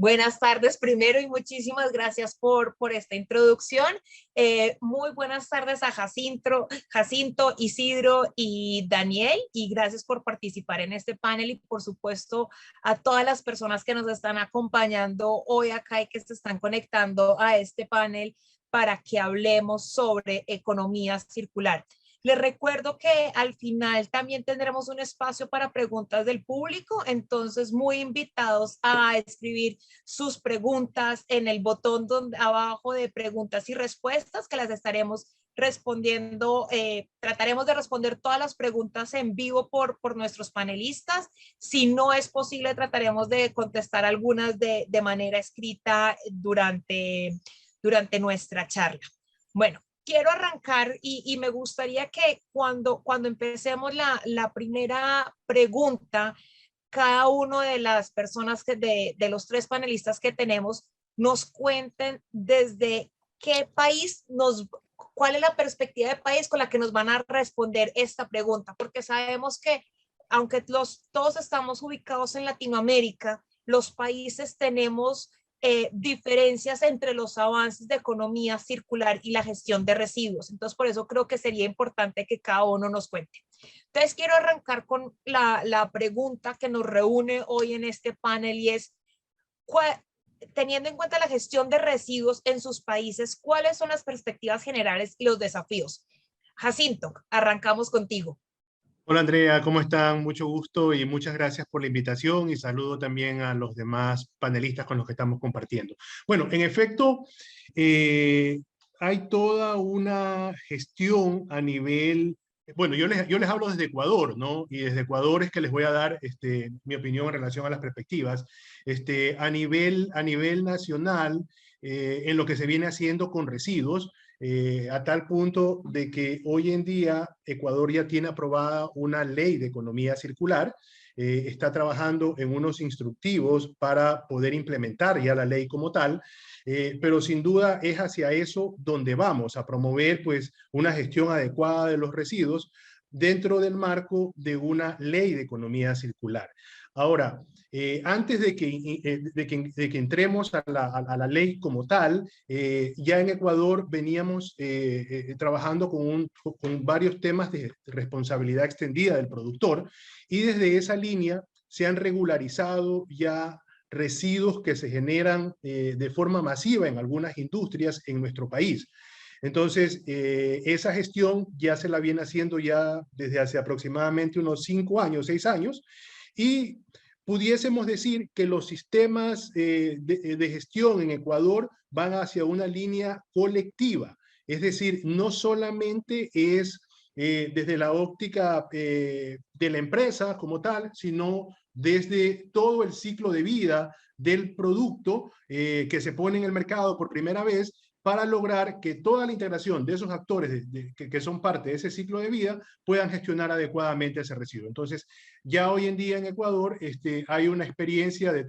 Buenas tardes primero y muchísimas gracias por esta introducción. Muy buenas tardes a Jacinto, Isidro y Daniel, y gracias por participar en este panel y por supuesto a todas las personas que nos están acompañando hoy acá y que se están conectando a este panel para que hablemos sobre economía circular. Les recuerdo que al final también tendremos un espacio para preguntas del público, entonces muy invitados a escribir sus preguntas en el botón abajo de preguntas y respuestas, que las estaremos respondiendo. Trataremos de responder todas las preguntas en vivo por nuestros panelistas. Si no es posible, trataremos de contestar algunas de manera escrita durante nuestra charla. Bueno, quiero arrancar y me gustaría que cuando empecemos la primera pregunta, cada uno de las personas de los tres panelistas que tenemos nos cuenten desde qué país cuál es la perspectiva de país con la que nos van a responder esta pregunta, porque sabemos que aunque todos estamos ubicados en Latinoamérica, los países tenemos diferencias entre los avances de economía circular y la gestión de residuos. Entonces, por eso creo que sería importante que cada uno nos cuente. Entonces, quiero arrancar con la pregunta que nos reúne hoy en este panel y es, teniendo en cuenta la gestión de residuos en sus países, ¿cuáles son las perspectivas generales y los desafíos? Jacinto, arrancamos contigo. Hola Andrea, ¿cómo están? Mucho gusto y muchas gracias por la invitación y saludo también a los demás panelistas con los que estamos compartiendo. Bueno, en efecto, hay toda una gestión a nivel, bueno, yo les hablo desde Ecuador, ¿no? Y desde Ecuador es que les voy a dar mi opinión en relación a las perspectivas. A nivel nacional, en lo que se viene haciendo con residuos, a tal punto de que hoy en día Ecuador ya tiene aprobada una ley de economía circular, está trabajando en unos instructivos para poder implementar ya la ley como tal, pero sin duda es hacia eso donde vamos, a promover pues una gestión adecuada de los residuos dentro del marco de una ley de economía circular. Ahora, antes de que entremos a la ley como tal, ya en Ecuador veníamos trabajando con varios temas de responsabilidad extendida del productor y desde esa línea se han regularizado ya residuos que se generan de forma masiva en algunas industrias en nuestro país. Entonces, esa gestión ya se la viene haciendo ya desde hace aproximadamente unos 5 años, 6 años, y pudiésemos decir que los sistemas de gestión en Ecuador van hacia una línea colectiva, es decir, no solamente es desde la óptica de la empresa como tal, sino desde todo el ciclo de vida del producto que se pone en el mercado por primera vez, para lograr que toda la integración de esos actores que son parte de ese ciclo de vida puedan gestionar adecuadamente ese residuo. Entonces, ya hoy en día en Ecuador hay una experiencia de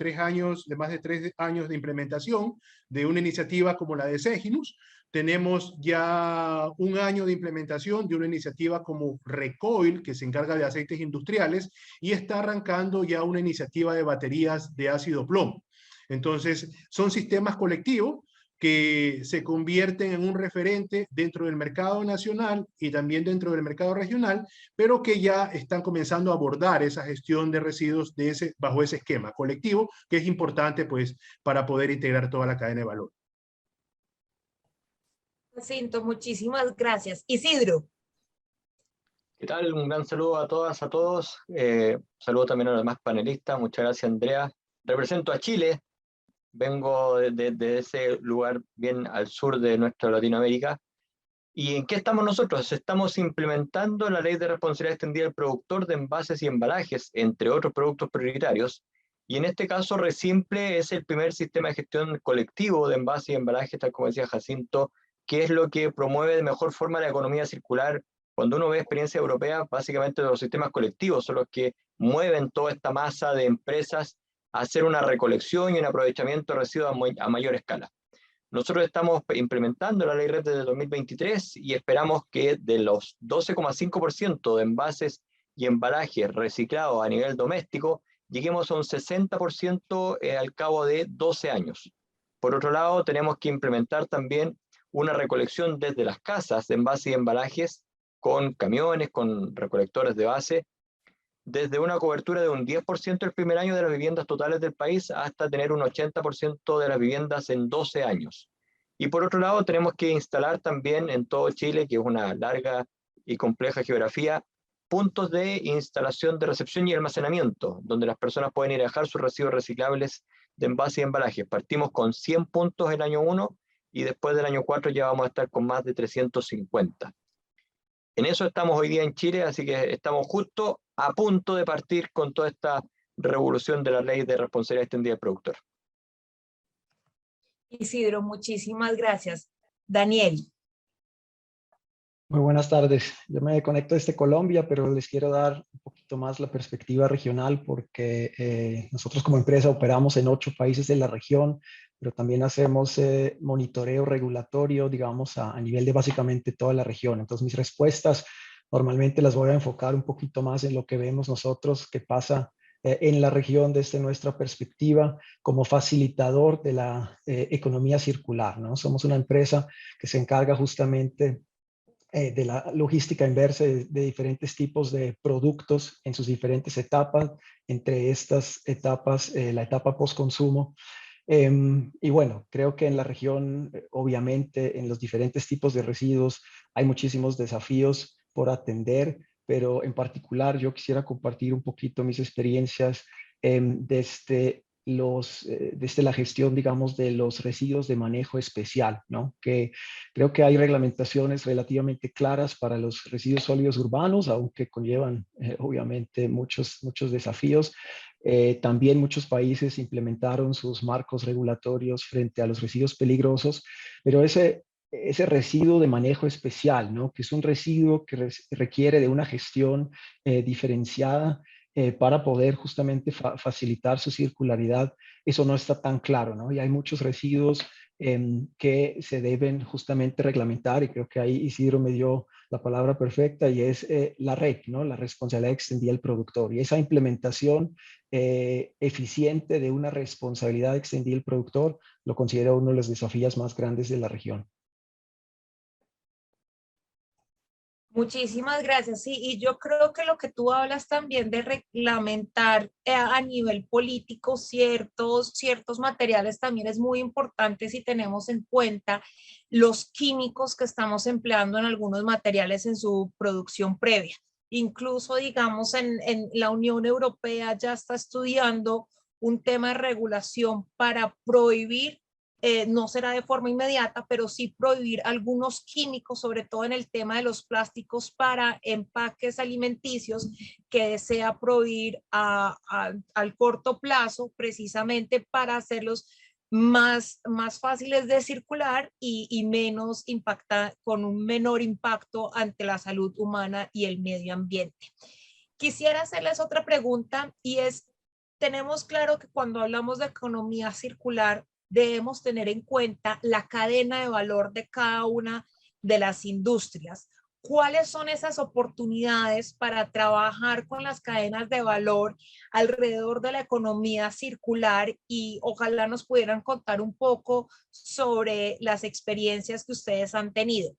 más de 3 años de implementación de una iniciativa como la de Seginus. Tenemos ya 1 año de implementación de una iniciativa como Recoil, que se encarga de aceites industriales, y está arrancando ya una iniciativa de baterías de ácido plomo. Entonces, son sistemas colectivos que se convierten en un referente dentro del mercado nacional y también dentro del mercado regional, pero que ya están comenzando a abordar esa gestión de residuos bajo ese esquema colectivo, que es importante pues para poder integrar toda la cadena de valor. Jacinto, muchísimas gracias. Isidro. ¿Qué tal? Un gran saludo a todas, a todos. Saludo también a los demás panelistas. Muchas gracias, Andrea. Represento a Chile. Vengo de ese lugar bien al sur de nuestra Latinoamérica. ¿Y en qué estamos nosotros? Estamos implementando la Ley de Responsabilidad Extendida del Productor de Envases y Embalajes, entre otros productos prioritarios. Y en este caso, Resimple es el primer sistema de gestión colectivo de envases y embalajes, tal como decía Jacinto, que es lo que promueve de mejor forma la economía circular. Cuando uno ve experiencia europea, básicamente los sistemas colectivos son los que mueven toda esta masa de empresas a hacer una recolección y un aprovechamiento de residuos a mayor escala. Nosotros estamos implementando la Ley RED desde 2023 y esperamos que de los 12,5% de envases y embalajes reciclados a nivel doméstico, lleguemos a un 60% al cabo de 12 años. Por otro lado, tenemos que implementar también una recolección desde las casas de envases y embalajes con camiones, con recolectores de base, desde una cobertura de un 10% el primer año de las viviendas totales del país hasta tener un 80% de las viviendas en 12 años. Y por otro lado, tenemos que instalar también en todo Chile, que es una larga y compleja geografía, puntos de instalación de recepción y almacenamiento, donde las personas pueden ir a dejar sus residuos reciclables de envases y embalajes. Partimos con 100 puntos el año 1 y después del año 4 ya vamos a estar con más de 350. En eso estamos hoy día en Chile, así que estamos justo a punto de partir con toda esta revolución de la ley de responsabilidad extendida del productor. Isidro, muchísimas gracias. Daniel. Muy buenas tardes. Yo me conecto desde Colombia, pero les quiero dar un poquito más la perspectiva regional porque nosotros como empresa operamos en 8 países de la región, pero también hacemos monitoreo regulatorio, digamos, a nivel de básicamente toda la región. Entonces, mis respuestas normalmente las voy a enfocar un poquito más en lo que vemos nosotros que pasa en la región desde nuestra perspectiva como facilitador de la economía circular, ¿no? Somos una empresa que se encarga justamente de la logística inversa de diferentes tipos de productos en sus diferentes etapas, entre estas etapas, la etapa post-consumo. Y bueno, creo que en la región, obviamente, en los diferentes tipos de residuos hay muchísimos desafíos por atender, pero en particular yo quisiera compartir un poquito mis experiencias desde la gestión, digamos, de los residuos de manejo especial, ¿no? Que creo que hay reglamentaciones relativamente claras para los residuos sólidos urbanos, aunque conllevan, obviamente, muchos desafíos. También muchos países implementaron sus marcos regulatorios frente a los residuos peligrosos, pero ese residuo de manejo especial, ¿no? Que es un residuo que requiere de una gestión diferenciada para poder justamente facilitar su circularidad, eso no está tan claro, ¿no? Y hay muchos residuos que se deben justamente reglamentar, y creo que ahí Isidro me dio la palabra perfecta, y es la REC, ¿no? La responsabilidad extendida del productor. Y esa implementación eficiente de una responsabilidad extendida del productor lo considero uno de los desafíos más grandes de la región. Muchísimas gracias. Sí, y yo creo que lo que tú hablas también de reglamentar a nivel político ciertos materiales también es muy importante si tenemos en cuenta los químicos que estamos empleando en algunos materiales en su producción previa. Incluso, digamos, en la Unión Europea ya está estudiando un tema de regulación para prohibir no será de forma inmediata, pero sí prohibir algunos químicos, sobre todo en el tema de los plásticos para empaques alimenticios, que desea prohibir al corto plazo, precisamente para hacerlos más fáciles de circular y menos con un menor impacto ante la salud humana y el medio ambiente. Quisiera hacerles otra pregunta y es, tenemos claro que cuando hablamos de economía circular, debemos tener en cuenta la cadena de valor de cada una de las industrias. ¿Cuáles son esas oportunidades para trabajar con las cadenas de valor alrededor de la economía circular? Y ojalá nos pudieran contar un poco sobre las experiencias que ustedes han tenido.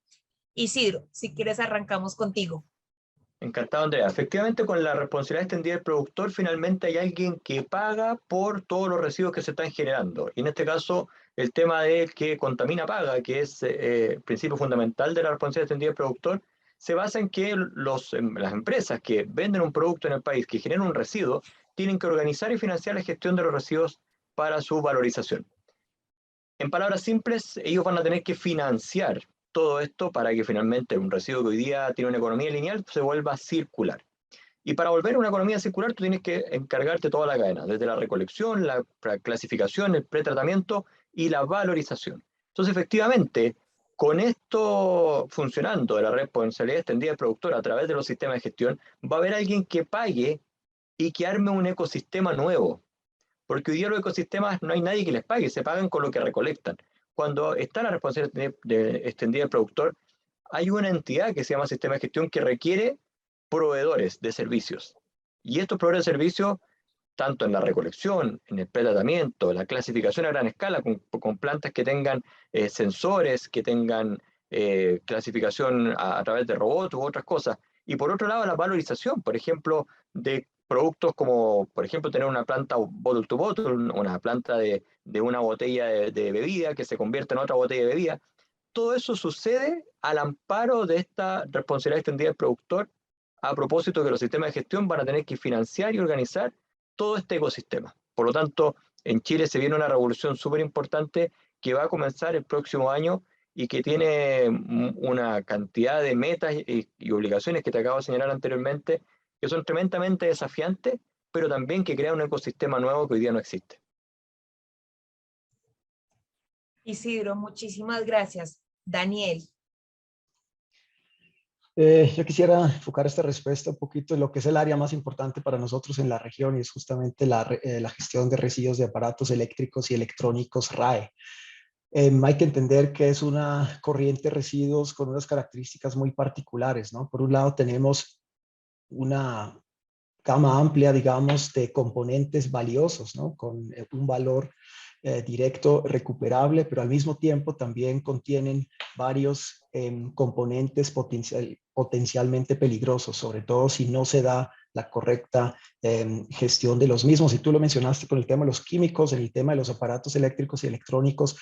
Isidro, si quieres arrancamos contigo. Encantado, Andrea. Efectivamente, con la responsabilidad extendida del productor, finalmente hay alguien que paga por todos los residuos que se están generando. Y en este caso, el tema de que contamina paga, que es el principio fundamental de la responsabilidad extendida del productor, se basa en que las empresas que venden un producto en el país, que generan un residuo, tienen que organizar y financiar la gestión de los residuos para su valorización. En palabras simples, ellos van a tener que financiar todo esto para que finalmente un residuo que hoy día tiene una economía lineal se vuelva circular. Y para volver a una economía circular, tú tienes que encargarte toda la cadena, desde la recolección, la clasificación, el pretratamiento y la valorización. Entonces, efectivamente, con esto funcionando de la responsabilidad extendida del productor a través de los sistemas de gestión, va a haber alguien que pague y que arme un ecosistema nuevo. Porque hoy día los ecosistemas no hay nadie que les pague, se pagan con lo que recolectan. Cuando está la responsabilidad extendida del productor, hay una entidad que se llama sistema de gestión que requiere proveedores de servicios. Y estos proveedores de servicios tanto en la recolección, en el pretratamiento, la clasificación a gran escala, con plantas que tengan sensores, que tengan clasificación a través de robots u otras cosas. Y por otro lado, la valorización, por ejemplo, de productos como, por ejemplo, tener una planta bottle to bottle, una planta de una botella de bebida que se convierte en otra botella de bebida. Todo eso sucede al amparo de esta responsabilidad extendida del productor, a propósito que los sistemas de gestión van a tener que financiar y organizar todo este ecosistema. Por lo tanto, en Chile se viene una revolución súper importante que va a comenzar el próximo año y que tiene una cantidad de metas y obligaciones que te acabo de señalar anteriormente, que son tremendamente desafiantes, pero también que crean un ecosistema nuevo que hoy día no existe. Isidro, muchísimas gracias. Daniel. Yo quisiera enfocar esta respuesta un poquito en lo que es el área más importante para nosotros en la región y es justamente la gestión de residuos de aparatos eléctricos y electrónicos RAE. Hay que entender que es una corriente de residuos con unas características muy particulares, ¿no? Por un lado tenemos una gama amplia, digamos, de componentes valiosos, ¿no? Con un valor directo recuperable, pero al mismo tiempo también contienen varios componentes potencialmente peligrosos, sobre todo si no se da la correcta gestión de los mismos. Y tú lo mencionaste con el tema de los químicos, en el tema de los aparatos eléctricos y electrónicos,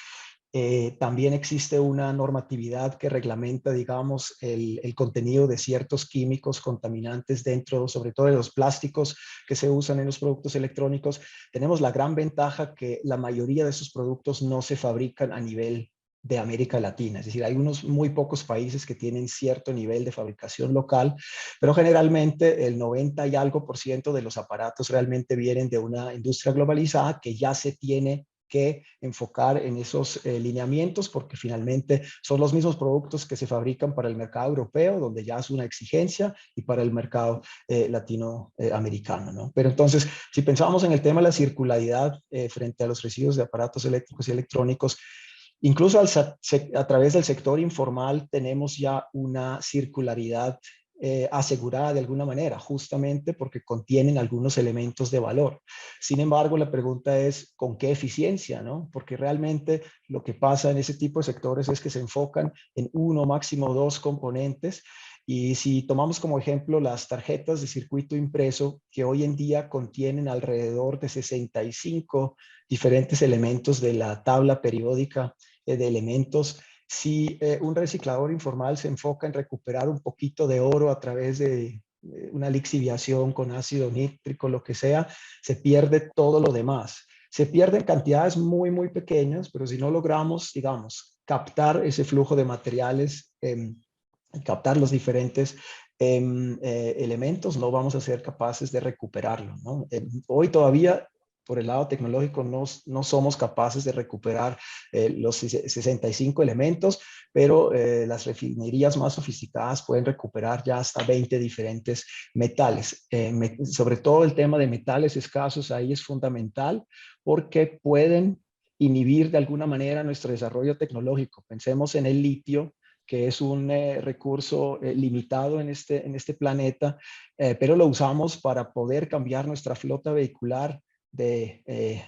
también existe una normatividad que reglamenta, digamos, el contenido de ciertos químicos contaminantes dentro, sobre todo de los plásticos que se usan en los productos electrónicos. Tenemos la gran ventaja que la mayoría de esos productos no se fabrican a nivel de América Latina, es decir, hay unos muy pocos países que tienen cierto nivel de fabricación local, pero generalmente el 90 y algo % de los aparatos realmente vienen de una industria globalizada que ya se tiene que enfocar en esos lineamientos porque finalmente son los mismos productos que se fabrican para el mercado europeo, donde ya es una exigencia, y para el mercado latinoamericano, ¿no? Pero entonces, si pensamos en el tema de la circularidad frente a los residuos de aparatos eléctricos y electrónicos, incluso a través del sector informal tenemos ya una circularidad asegurada de alguna manera, justamente porque contienen algunos elementos de valor. Sin embargo, la pregunta es, ¿con qué eficiencia, no? Porque realmente lo que pasa en ese tipo de sectores es que se enfocan en uno, máximo dos componentes. Y si tomamos como ejemplo las tarjetas de circuito impreso, que hoy en día contienen alrededor de 65 diferentes elementos de la tabla periódica de elementos, si un reciclador informal se enfoca en recuperar un poquito de oro a través de una lixiviación con ácido nítrico, lo que sea, se pierde todo lo demás. Se pierden cantidades muy, muy pequeñas, pero si no logramos, digamos, captar ese flujo de materiales, captar los diferentes elementos, no vamos a ser capaces de recuperarlo, ¿no? Hoy todavía, por el lado tecnológico, no somos capaces de recuperar los 65 elementos, pero las refinerías más sofisticadas pueden recuperar ya hasta 20 diferentes metales. Sobre todo el tema de metales escasos ahí es fundamental porque pueden inhibir de alguna manera nuestro desarrollo tecnológico. Pensemos en el litio, que es un recurso limitado en este planeta, pero lo usamos para poder cambiar nuestra flota vehicular de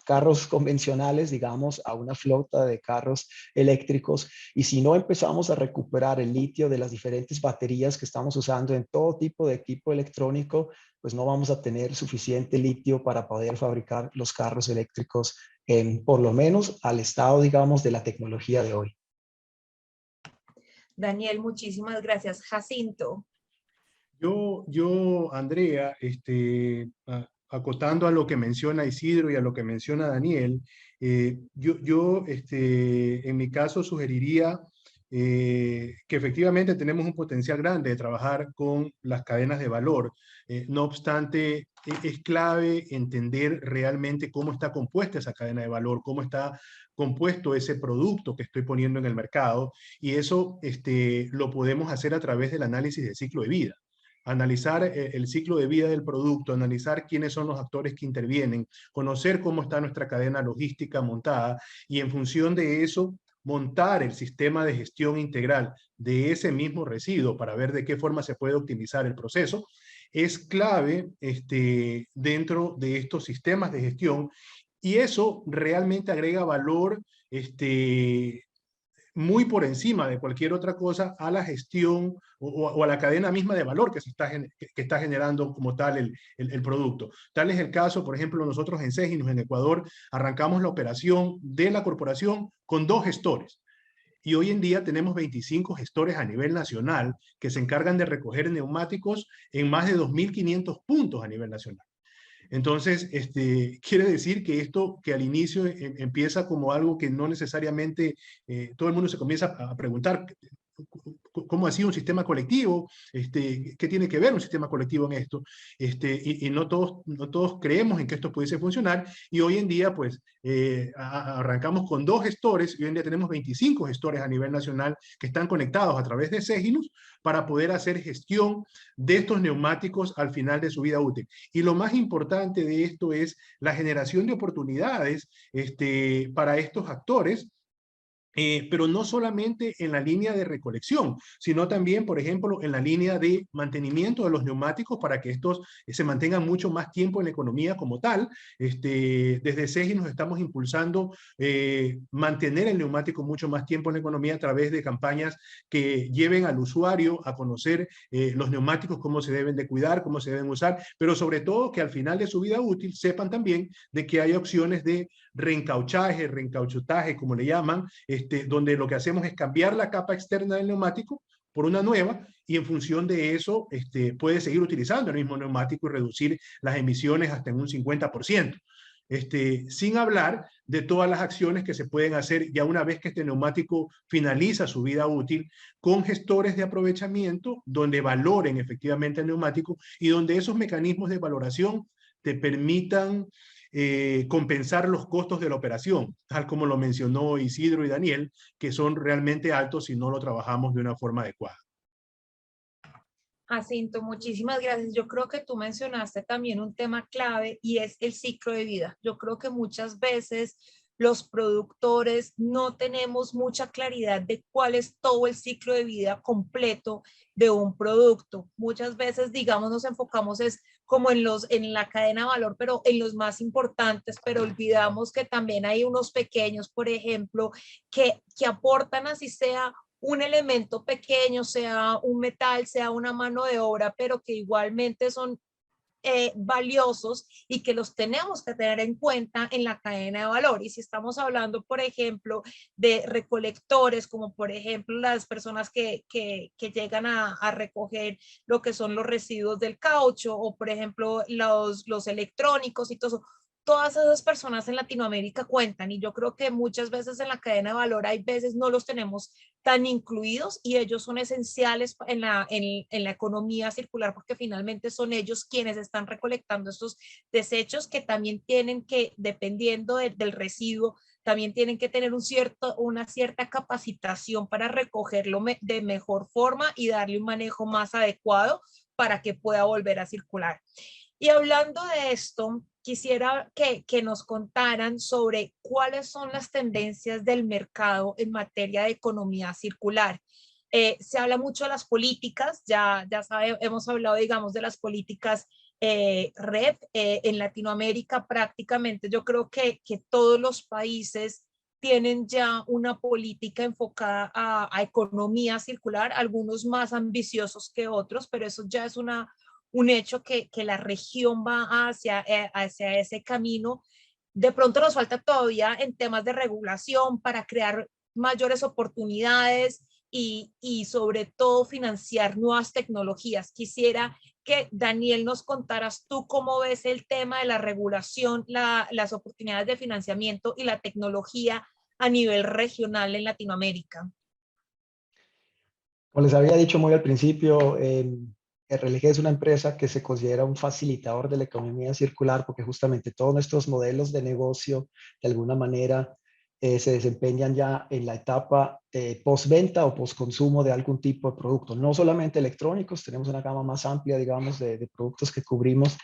carros convencionales, digamos, a una flota de carros eléctricos. Y si no empezamos a recuperar el litio de las diferentes baterías que estamos usando en todo tipo de equipo electrónico, pues no vamos a tener suficiente litio para poder fabricar los carros eléctricos, por lo menos al estado, digamos, de la tecnología de hoy. Daniel, muchísimas gracias. Jacinto. Andrea, acotando a lo que menciona Isidro y a lo que menciona Daniel, en mi caso sugeriría que efectivamente tenemos un potencial grande de trabajar con las cadenas de valor. No obstante, es clave entender realmente cómo está compuesta esa cadena de valor, cómo está compuesto ese producto que estoy poniendo en el mercado, y eso lo podemos hacer a través del análisis del ciclo de vida. Analizar el ciclo de vida del producto, analizar quiénes son los actores que intervienen, conocer cómo está nuestra cadena logística montada, y en función de eso montar el sistema de gestión integral de ese mismo residuo para ver de qué forma se puede optimizar el proceso, es clave dentro de estos sistemas de gestión, y eso realmente agrega valor muy por encima de cualquier otra cosa a la gestión o a la cadena misma de valor que está generando como tal el producto. Tal es el caso, por ejemplo, nosotros en Seginos, en Ecuador, arrancamos la operación de la corporación con 2 gestores. Y hoy en día tenemos 25 gestores a nivel nacional que se encargan de recoger neumáticos en más de 2.500 puntos a nivel nacional. Entonces, quiere decir que esto que al inicio empieza como algo que no necesariamente todo el mundo se comienza a preguntar, ¿cómo ha sido un sistema colectivo? ¿Qué tiene que ver un sistema colectivo en esto? Y no todos creemos en que esto pudiese funcionar, y hoy en día pues arrancamos con 2 gestores, y hoy en día tenemos 25 gestores a nivel nacional que están conectados a través de Seginos para poder hacer gestión de estos neumáticos al final de su vida útil. Y lo más importante de esto es la generación de oportunidades para estos actores, pero no solamente en la línea de recolección, sino también, por ejemplo, en la línea de mantenimiento de los neumáticos para que estos se mantengan mucho más tiempo en la economía como tal. Desde SEGI nos estamos impulsando mantener el neumático mucho más tiempo en la economía a través de campañas que lleven al usuario a conocer los neumáticos, cómo se deben de cuidar, cómo se deben usar, pero sobre todo que al final de su vida útil sepan también de que hay opciones de reencauchaje, reencauchutaje, como le llaman, donde lo que hacemos es cambiar la capa externa del neumático por una nueva, y en función de eso puede seguir utilizando el mismo neumático y reducir las emisiones hasta en un 50%. Sin hablar de todas las acciones que se pueden hacer ya una vez que este neumático finaliza su vida útil, con gestores de aprovechamiento donde valoren efectivamente el neumático y donde esos mecanismos de valoración te permitan compensar los costos de la operación, tal como lo mencionó Isidro y Daniel, que son realmente altos si no lo trabajamos de una forma adecuada. Jacinto, muchísimas gracias. Yo creo que tú mencionaste también un tema clave y es el ciclo de vida. Yo creo que muchas veces los productores no tenemos mucha claridad de cuál es todo el ciclo de vida completo de un producto. Muchas veces, digamos, nos enfocamos es como en la cadena de valor, pero en los más importantes, pero olvidamos que también hay unos pequeños, por ejemplo, que aportan así sea un elemento pequeño, sea un metal, sea una mano de obra, pero que igualmente son valiosos y que los tenemos que tener en cuenta en la cadena de valor. Y si estamos hablando, por ejemplo, de recolectores, como por ejemplo las personas que llegan a recoger lo que son los residuos del caucho, o por ejemplo los electrónicos y todo eso, todas esas personas en Latinoamérica cuentan, y yo creo que muchas veces en la cadena de valor hay veces no los tenemos tan incluidos, y ellos son esenciales en la economía circular, porque finalmente son ellos quienes están recolectando estos desechos que también tienen que, dependiendo del residuo, también tienen que tener una cierta capacitación para recogerlo de mejor forma y darle un manejo más adecuado para que pueda volver a circular. Y hablando de esto, quisiera que nos contaran sobre cuáles son las tendencias del mercado en materia de economía circular. Se habla mucho de las políticas, ya hemos hablado, digamos, de las políticas RED en Latinoamérica. Prácticamente yo creo que todos los países tienen ya una política enfocada a economía circular, algunos más ambiciosos que otros, pero eso ya es un hecho que la región va hacia ese camino. De pronto nos falta todavía en temas de regulación para crear mayores oportunidades y sobre todo financiar nuevas tecnologías. Quisiera que Daniel nos contaras tú cómo ves el tema de la regulación, las oportunidades de financiamiento y la tecnología a nivel regional en Latinoamérica. Como les había dicho muy al principio, RLG es una empresa que se considera un facilitador de la economía circular, porque justamente todos nuestros modelos de negocio de alguna manera se desempeñan ya en la etapa postventa o postconsumo de algún tipo de producto. No solamente electrónicos, tenemos una gama más amplia, digamos, de productos que cubrimos.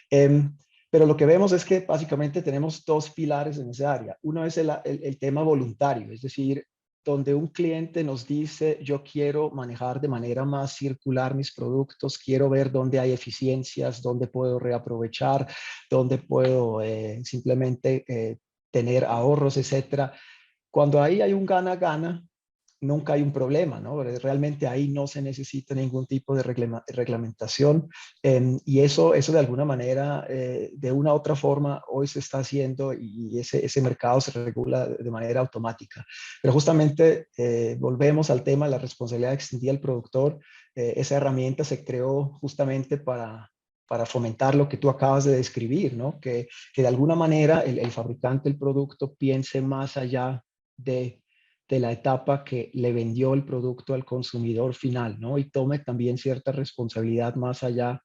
Pero lo que vemos es que básicamente tenemos 2 pilares en esa área. Uno es el tema voluntario, es decir, donde un cliente nos dice, yo quiero manejar de manera más circular mis productos, quiero ver dónde hay eficiencias, dónde puedo reaprovechar, dónde puedo simplemente tener ahorros, etcétera. Cuando ahí hay un gana-gana, nunca hay un problema, ¿no? Realmente ahí no se necesita ningún tipo de reglamentación y eso de alguna manera, de una u otra forma, hoy se está haciendo y ese mercado se regula de manera automática. Pero justamente volvemos al tema de la responsabilidad extendida del productor. Esa herramienta se creó justamente para fomentar lo que tú acabas de describir, ¿no? Que de alguna manera el fabricante del producto piense más allá de la etapa que le vendió el producto al consumidor final, ¿no? Y tome también cierta responsabilidad más allá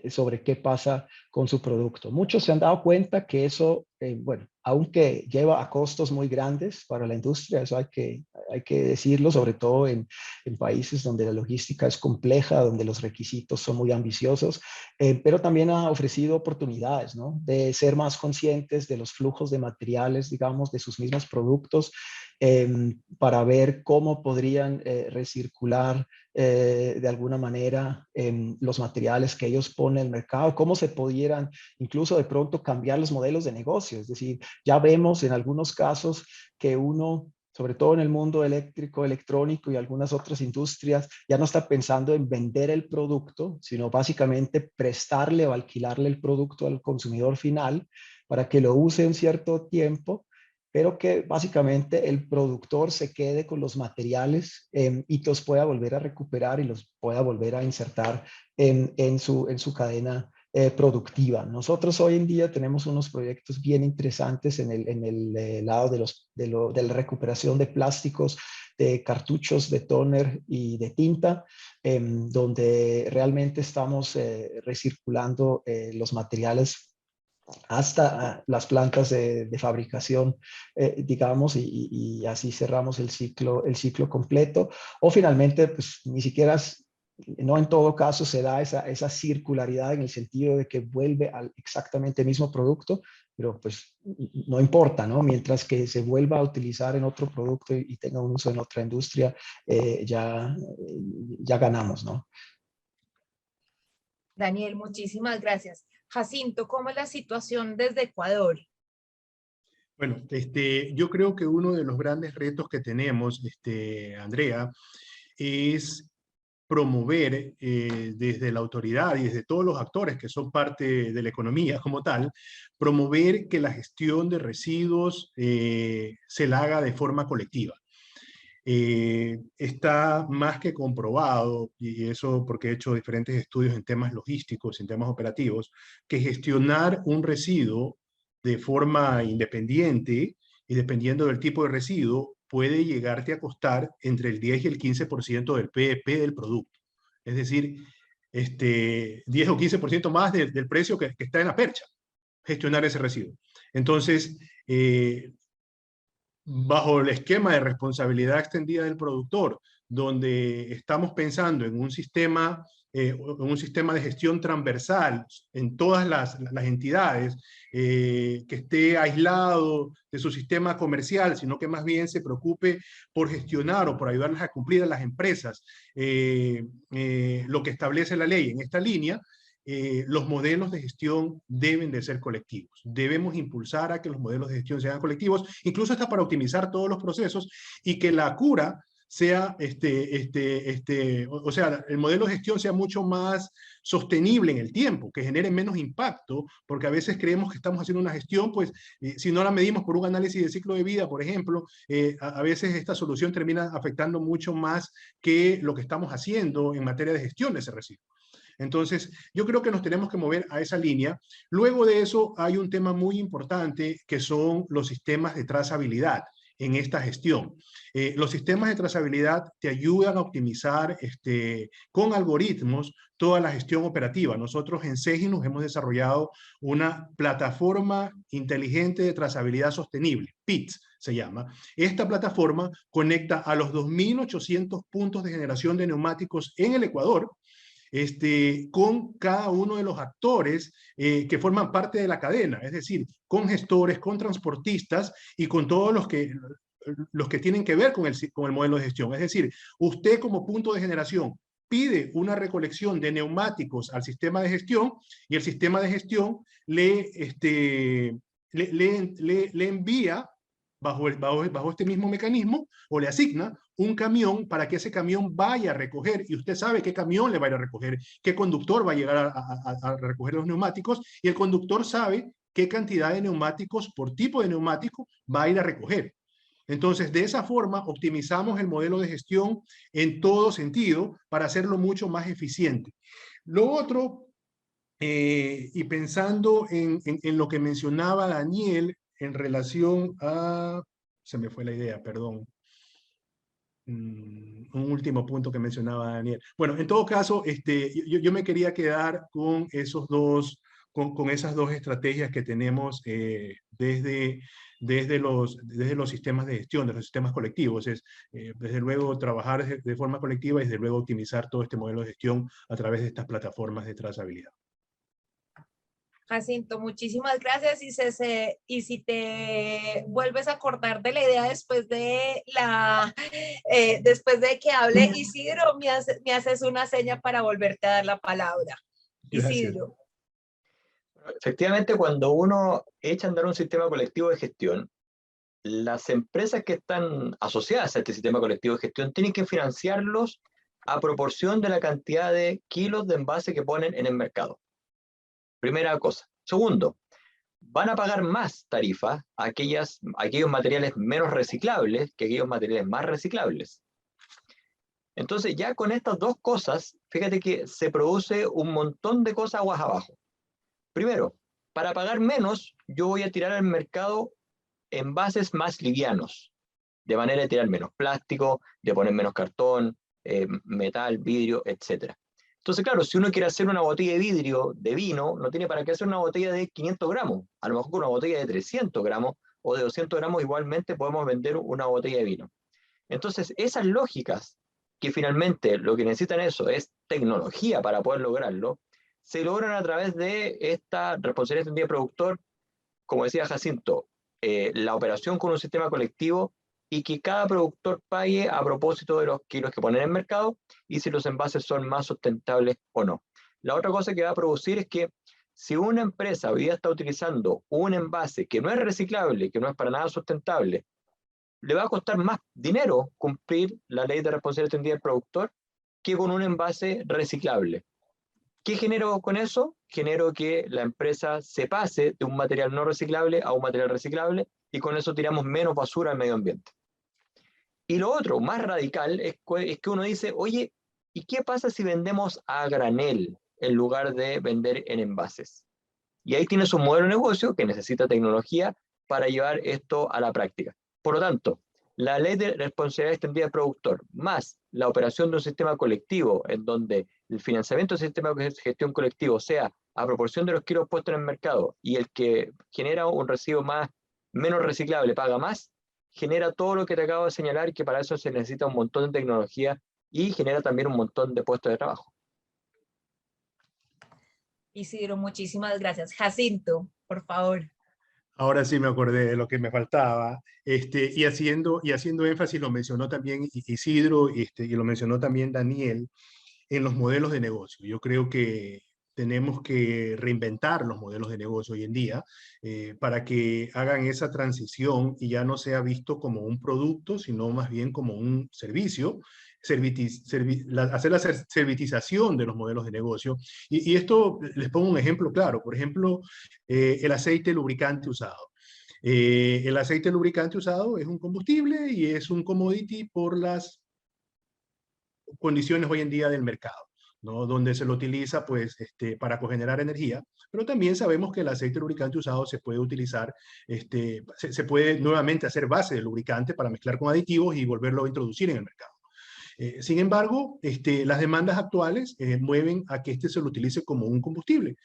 sobre qué pasa con su producto. Muchos se han dado cuenta que eso, bueno, aunque lleva a costos muy grandes para la industria, eso hay que decirlo, sobre todo en países donde la logística es compleja, donde los requisitos son muy ambiciosos, pero también ha ofrecido oportunidades, ¿no? De ser más conscientes de los flujos de materiales, digamos, de sus mismos productos, para ver cómo podrían recircular de alguna manera los materiales que ellos ponen en el mercado, cómo se pudieran incluso de pronto cambiar los modelos de negocio. Es decir, ya vemos en algunos casos que uno, sobre todo en el mundo eléctrico, electrónico y algunas otras industrias, ya no está pensando en vender el producto, sino básicamente prestarle o alquilarle el producto al consumidor final para que lo use un cierto tiempo, pero que básicamente el productor se quede con los materiales y los pueda volver a recuperar y los pueda volver a insertar en su cadena productiva. Nosotros hoy en día tenemos unos proyectos bien interesantes en el lado de la recuperación de plásticos, de cartuchos, de tóner y de tinta, donde realmente estamos recirculando los materiales hasta las plantas de fabricación, digamos, y así cerramos el ciclo completo. O finalmente, pues ni siquiera, no en todo caso se da esa circularidad en el sentido de que vuelve al exactamente el mismo producto, pero pues no importa, ¿no? Mientras que se vuelva a utilizar en otro producto y tenga un uso en otra industria, ya ganamos, ¿no? Daniel, muchísimas gracias. Jacinto, ¿cómo es la situación desde Ecuador? Bueno, yo creo que uno de los grandes retos que tenemos, Andrea, es promover desde la autoridad y desde todos los actores que son parte de la economía como tal, promover que la gestión de residuos se la haga de forma colectiva. Está más que comprobado, y eso porque he hecho diferentes estudios en temas logísticos, en temas operativos, que gestionar un residuo de forma independiente y dependiendo del tipo de residuo, puede llegarte a costar entre el 10 y el 15% del PEP del producto. Es decir, 10 o 15% más del precio que está en la percha, gestionar ese residuo. Entonces, bajo el esquema de responsabilidad extendida del productor, donde estamos pensando en un sistema de gestión transversal en todas las entidades, que esté aislado de su sistema comercial, sino que más bien se preocupe por gestionar o por ayudarlas a cumplir a las empresas lo que establece la ley en esta línea. Los modelos de gestión deben de ser colectivos. Debemos impulsar a que los modelos de gestión sean colectivos, incluso hasta para optimizar todos los procesos y que la cura sea, o sea, el modelo de gestión sea mucho más sostenible en el tiempo, que genere menos impacto, porque a veces creemos que estamos haciendo una gestión, pues si no la medimos por un análisis de ciclo de vida, por ejemplo, a veces esta solución termina afectando mucho más que lo que estamos haciendo en materia de gestión de ese residuo. Entonces, yo creo que nos tenemos que mover a esa línea. Luego de eso, hay un tema muy importante que son los sistemas de trazabilidad en esta gestión. Los sistemas de trazabilidad te ayudan a optimizar con algoritmos toda la gestión operativa. Nosotros en Seginus hemos desarrollado una plataforma inteligente de trazabilidad sostenible, PITS se llama. Esta plataforma conecta a los 2.800 puntos de generación de neumáticos en el Ecuador con cada uno de los actores que forman parte de la cadena, es decir, con gestores, con transportistas y con todos los que los que tienen que ver con el modelo de gestión. Es decir, usted como punto de generación pide una recolección de neumáticos al sistema de gestión y el sistema de gestión le envía bajo este mismo mecanismo o le asigna un camión para que ese camión vaya a recoger, y usted sabe qué camión le va a ir a recoger, qué conductor va a llegar a recoger los neumáticos, y el conductor sabe qué cantidad de neumáticos por tipo de neumático va a ir a recoger. Entonces, de esa forma, optimizamos el modelo de gestión en todo sentido para hacerlo mucho más eficiente. Lo otro, y pensando en lo que mencionaba Daniel en relación a... Se me fue la idea, perdón. Un último punto que mencionaba Daniel. Bueno, en todo caso, yo me quería quedar con esos dos, con esas dos estrategias que tenemos desde los sistemas de gestión, de los sistemas colectivos. Es, desde luego, trabajar de forma colectiva y desde luego optimizar todo este modelo de gestión a través de estas plataformas de trazabilidad. Jacinto, muchísimas gracias. Y si te vuelves a acordar de la idea después de que hable Isidro, me haces una seña para volverte a dar la palabra. Isidro. Efectivamente, cuando uno echa a andar un sistema colectivo de gestión, las empresas que están asociadas a este sistema colectivo de gestión tienen que financiarlos a proporción de la cantidad de kilos de envase que ponen en el mercado. Primera cosa. Segundo, van a pagar más tarifas a aquellos materiales menos reciclables que aquellos materiales más reciclables. Entonces, ya con estas dos cosas, fíjate que se produce un montón de cosas aguas abajo. Primero, para pagar menos, yo voy a tirar al mercado envases más livianos, de manera de tirar menos plástico, de poner menos cartón, metal, vidrio, etc. Entonces, claro, si uno quiere hacer una botella de vidrio de vino, no tiene para qué hacer una botella de 500 gramos. A lo mejor con una botella de 300 gramos o de 200 gramos igualmente podemos vender una botella de vino. Entonces, esas lógicas, que finalmente lo que necesitan eso es tecnología para poder lograrlo, se logran a través de esta responsabilidad extendida del productor, como decía Jacinto, la operación con un sistema colectivo y que cada productor pague a propósito de los kilos que ponen en el mercado y si los envases son más sustentables o no. La otra cosa que va a producir es que si una empresa hoy día está utilizando un envase que no es reciclable, que no es para nada sustentable, le va a costar más dinero cumplir la ley de responsabilidad extendida del productor que con un envase reciclable. ¿Qué genero con eso? Genero que la empresa se pase de un material no reciclable a un material reciclable y con eso tiramos menos basura al medio ambiente. Y lo otro, más radical, es que uno dice, oye, ¿y qué pasa si vendemos a granel en lugar de vender en envases? Y ahí tienes un modelo de negocio que necesita tecnología para llevar esto a la práctica. Por lo tanto, la ley de responsabilidad extendida del productor, más la operación de un sistema colectivo en donde el financiamiento del sistema de gestión colectivo sea a proporción de los kilos puestos en el mercado y el que genera un residuo menos reciclable paga más, genera todo lo que te acabo de señalar, que para eso se necesita un montón de tecnología y genera también un montón de puestos de trabajo. Isidro, muchísimas gracias. Jacinto, por favor. Ahora sí me acordé de lo que me faltaba, y haciendo énfasis, lo mencionó también Isidro, y lo mencionó también Daniel, en los modelos de negocio. Yo creo que tenemos que reinventar los modelos de negocio hoy en día para que hagan esa transición y ya no sea visto como un producto, sino más bien como un servicio, hacer la servitización de los modelos de negocio. Y esto les pongo un ejemplo claro. Por ejemplo, el aceite lubricante usado. El aceite lubricante usado es un combustible y es un commodity por las condiciones hoy en día del mercado, ¿no? Donde se lo utiliza pues, para cogenerar energía, pero también sabemos que el aceite lubricante usado se puede utilizar, se puede nuevamente hacer base de lubricante para mezclar con aditivos y volverlo a introducir en el mercado. Sin embargo, las demandas actuales mueven a que se lo utilice como un combustible.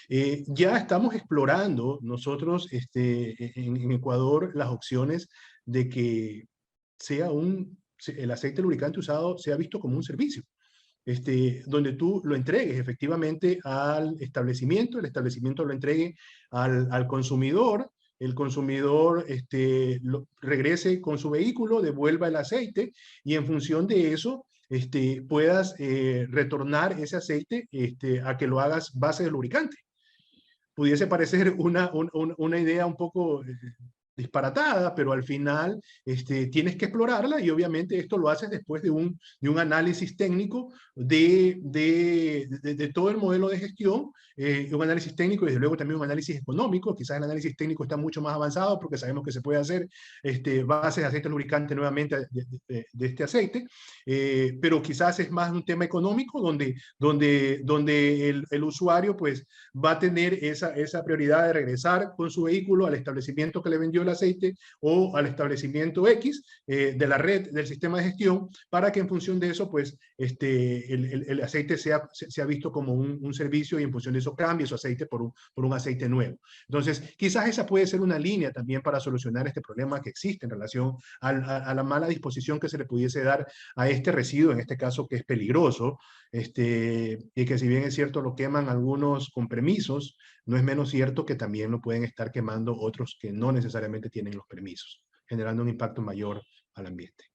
Ya estamos explorando nosotros en Ecuador las opciones de que el aceite lubricante usado sea visto como un servicio, donde tú lo entregues efectivamente al establecimiento, el establecimiento lo entregue al consumidor, el consumidor regrese con su vehículo, devuelva el aceite y en función de eso puedas retornar ese aceite a que lo hagas base de lubricante. Pudiese parecer una idea un poco disparatada, pero al final tienes que explorarla y obviamente esto lo haces después de un análisis técnico de todo el modelo de gestión, un análisis técnico y desde luego también un análisis económico. Quizás el análisis técnico está mucho más avanzado porque sabemos que se puede hacer bases de aceite lubricante nuevamente de este aceite, pero quizás es más un tema económico donde el usuario pues va a tener esa prioridad de regresar con su vehículo al establecimiento que le vendió el aceite o al establecimiento X de la red del sistema de gestión, para que en función de eso pues el aceite sea visto como un servicio y en función de eso cambie su aceite por un aceite nuevo. Entonces quizás esa puede ser una línea también para solucionar este problema que existe en relación a la mala disposición que se le pudiese dar a este residuo, en este caso que es peligroso, y que si bien es cierto lo queman algunos con permisos, no es menos cierto que también lo pueden estar quemando otros que no necesariamente tienen los permisos, generando un impacto mayor al ambiente.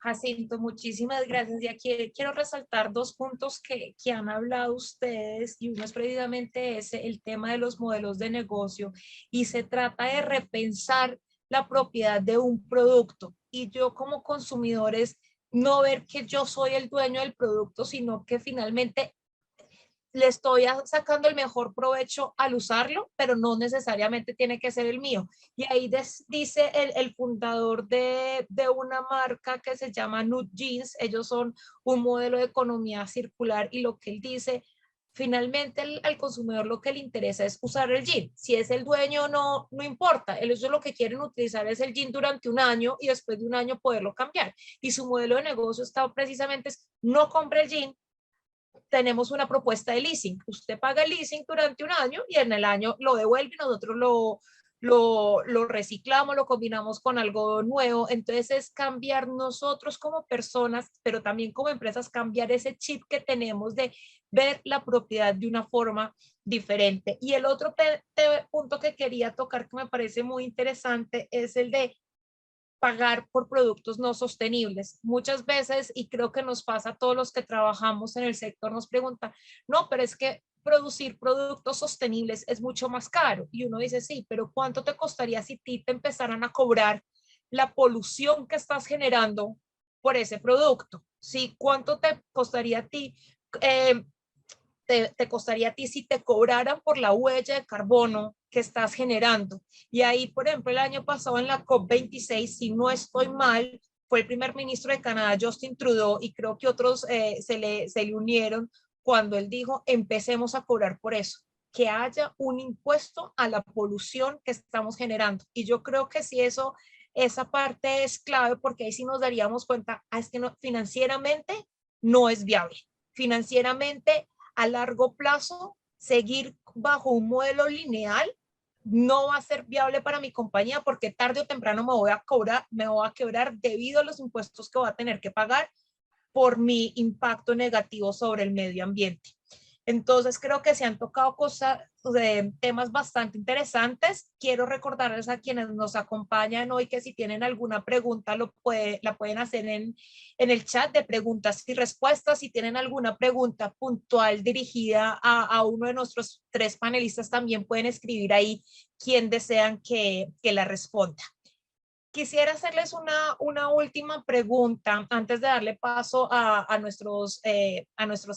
Jacinto, muchísimas gracias. Y aquí quiero resaltar dos puntos que han hablado ustedes, y uno es precisamente ese, el tema de los modelos de negocio, y se trata de repensar la propiedad de un producto. Y yo como consumidores, no ver que yo soy el dueño del producto, sino que finalmente le estoy sacando el mejor provecho al usarlo, pero no necesariamente tiene que ser el mío. Y ahí dice el fundador de una marca que se llama Nude Jeans, ellos son un modelo de economía circular, y lo que él dice, finalmente al consumidor lo que le interesa es usar el jean. Si es el dueño no importa, ellos lo que quieren utilizar es el jean durante un año y después de un año poderlo cambiar. Y su modelo de negocio está precisamente es no compre el jean, tenemos una propuesta de leasing. Usted paga el leasing durante un año y en el año lo devuelve y nosotros lo reciclamos, lo combinamos con algo nuevo. Entonces es cambiar nosotros como personas, pero también como empresas, cambiar ese chip que tenemos de ver la propiedad de una forma diferente. Y el otro punto que quería tocar, que me parece muy interesante, es el de pagar por productos no sostenibles. Muchas veces, y creo que nos pasa a todos los que trabajamos en el sector, nos preguntan, no, pero es que producir productos sostenibles es mucho más caro. Y uno dice, sí, pero ¿cuánto te costaría si te empezaran a cobrar la polución que estás generando por ese producto? ¿Sí? ¿Cuánto te costaría a ti? Te costaría a ti si te cobraran por la huella de carbono que estás generando. Y ahí, por ejemplo, el año pasado en la COP26, si no estoy mal, fue el primer ministro de Canadá, Justin Trudeau, y creo que otros se le unieron cuando él dijo, empecemos a cobrar por eso, que haya un impuesto a la polución que estamos generando. Y yo creo que si esa parte es clave, porque ahí sí nos daríamos cuenta, es que no, financieramente no es viable. Financieramente, a largo plazo, seguir bajo un modelo lineal no va a ser viable para mi compañía, porque tarde o temprano me voy a quebrar debido a los impuestos que voy a tener que pagar por mi impacto negativo sobre el medio ambiente. Entonces creo que se han tocado temas bastante interesantes. Quiero recordarles a quienes nos acompañan hoy que si tienen alguna pregunta la pueden hacer en el chat de preguntas y respuestas. Si tienen alguna pregunta puntual dirigida a uno de nuestros 3 panelistas, también pueden escribir ahí quién desean que la responda. Quisiera hacerles una última pregunta antes de darle paso a nuestros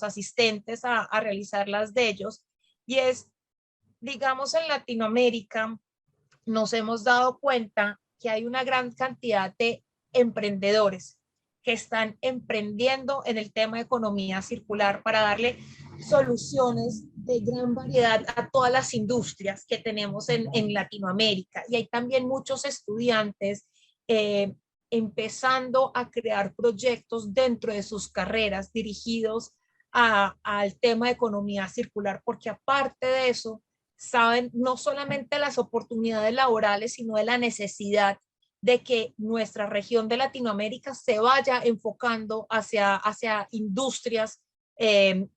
asistentes a realizar las de ellos, y es, digamos, en Latinoamérica nos hemos dado cuenta que hay una gran cantidad de emprendedores que están emprendiendo en el tema de economía circular para darle soluciones de gran variedad a todas las industrias que tenemos en Latinoamérica. Y hay también muchos estudiantes empezando a crear proyectos dentro de sus carreras dirigidos al tema de economía circular, porque aparte de eso, saben no solamente las oportunidades laborales, sino de la necesidad de que nuestra región de Latinoamérica se vaya enfocando hacia industrias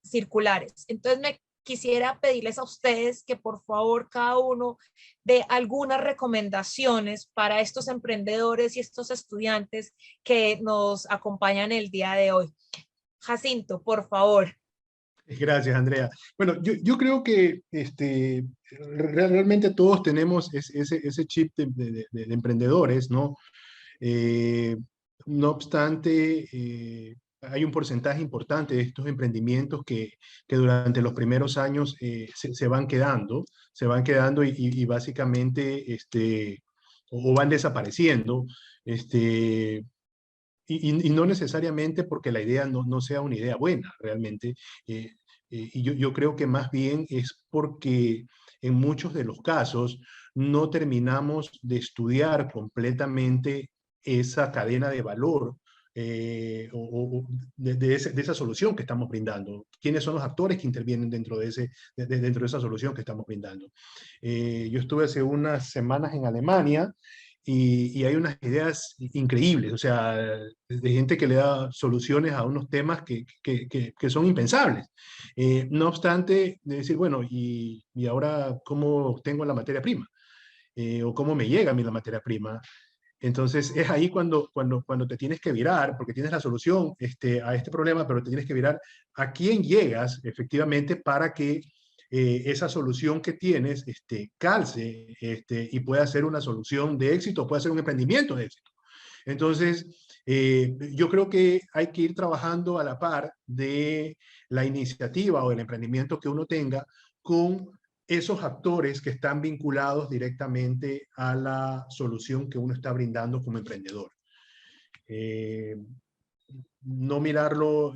circulares. Entonces quisiera pedirles a ustedes que por favor cada uno dé algunas recomendaciones para estos emprendedores y estos estudiantes que nos acompañan el día de hoy. Jacinto, por favor. Gracias, Andrea. Bueno, yo creo que realmente todos tenemos ese chip de emprendedores, ¿no? Eh, no obstante, hay un porcentaje importante de estos emprendimientos que durante los primeros años se van quedando y básicamente o van desapareciendo. Y no necesariamente porque la idea no sea una idea buena, realmente. Y yo creo que más bien es porque en muchos de los casos no terminamos de estudiar completamente esa cadena de valor de esa solución que estamos brindando. ¿Quiénes son los actores que intervienen dentro dentro de esa solución que estamos brindando? Yo estuve hace unas semanas en Alemania y hay unas ideas increíbles, o sea, de gente que le da soluciones a unos temas que son impensables. No obstante, de decir, bueno, y ahora cómo obtengo la materia prima, o cómo me llega a mí la materia prima. Entonces es ahí cuando te tienes que virar, porque tienes la solución a este problema, pero te tienes que virar a quién llegas efectivamente para que esa solución que tienes calce y pueda ser una solución de éxito, pueda ser un emprendimiento de éxito. Entonces, yo creo que hay que ir trabajando a la par de la iniciativa o el emprendimiento que uno tenga con esos actores que están vinculados directamente a la solución que uno está brindando como emprendedor. No mirarlo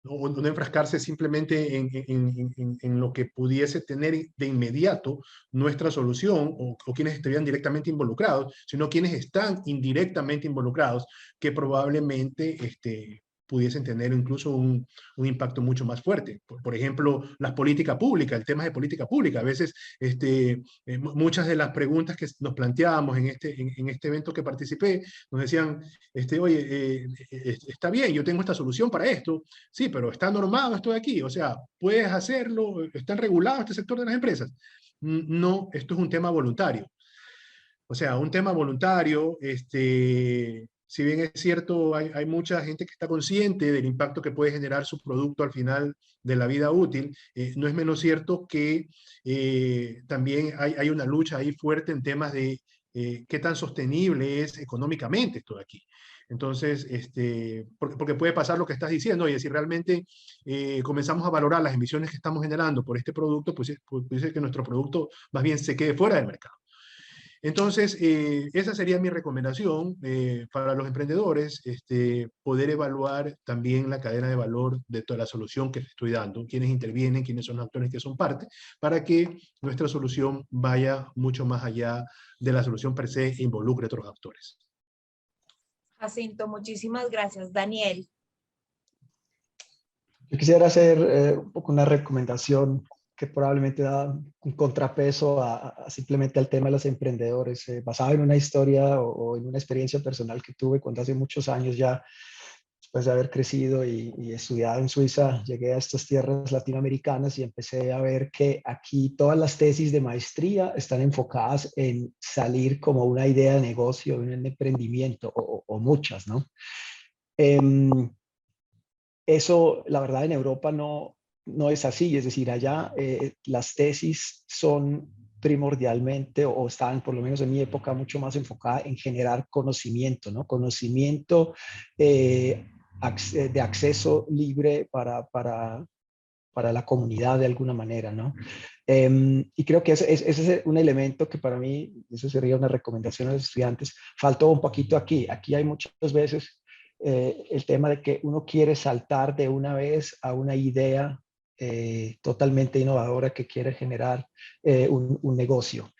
no enfrascarse simplemente en lo que pudiese tener de inmediato nuestra solución o quienes estarían directamente involucrados, sino quienes están indirectamente involucrados que probablemente pudiesen tener incluso un impacto mucho más fuerte. Por ejemplo, las políticas públicas, el tema de política pública. A veces muchas de las preguntas que nos planteábamos en este evento que participé, nos decían, oye, está bien, yo tengo esta solución para esto, sí, pero está normado esto de aquí, o sea, puedes hacerlo, está regulado este sector de las empresas. No, esto es un tema voluntario. O sea, un tema voluntario, si bien es cierto, hay mucha gente que está consciente del impacto que puede generar su producto al final de la vida útil, no es menos cierto que también hay una lucha ahí fuerte en temas de qué tan sostenible es económicamente esto de aquí. Entonces, porque puede pasar lo que estás diciendo, y si realmente comenzamos a valorar las emisiones que estamos generando por este producto, pues puede ser que nuestro producto más bien se quede fuera del mercado. Entonces, esa sería mi recomendación para los emprendedores, poder evaluar también la cadena de valor de toda la solución que les estoy dando, quiénes intervienen, quiénes son los actores que son parte, para que nuestra solución vaya mucho más allá de la solución per se e involucre a otros actores. Jacinto, muchísimas gracias. Daniel. Yo quisiera hacer un poco una recomendación que probablemente da un contrapeso a simplemente al tema de los emprendedores, basado en una historia o en una experiencia personal que tuve cuando hace muchos años ya, después de haber crecido y estudiado en Suiza, llegué a estas tierras latinoamericanas y empecé a ver que aquí todas las tesis de maestría están enfocadas en salir como una idea de negocio, un emprendimiento, o muchas, ¿no? Eso, la verdad, en Europa no es así. Es decir, allá las tesis son primordialmente, o estaban, por lo menos en mi época, mucho más enfocadas en generar conocimiento, ¿no? Conocimiento de acceso libre para la comunidad de alguna manera, ¿no? Y creo que ese es un elemento que para mí, eso sería una recomendación a los estudiantes, faltó un poquito aquí. Aquí hay muchas veces el tema de que uno quiere saltar de una vez a una idea totalmente innovadora que quiere generar un negocio.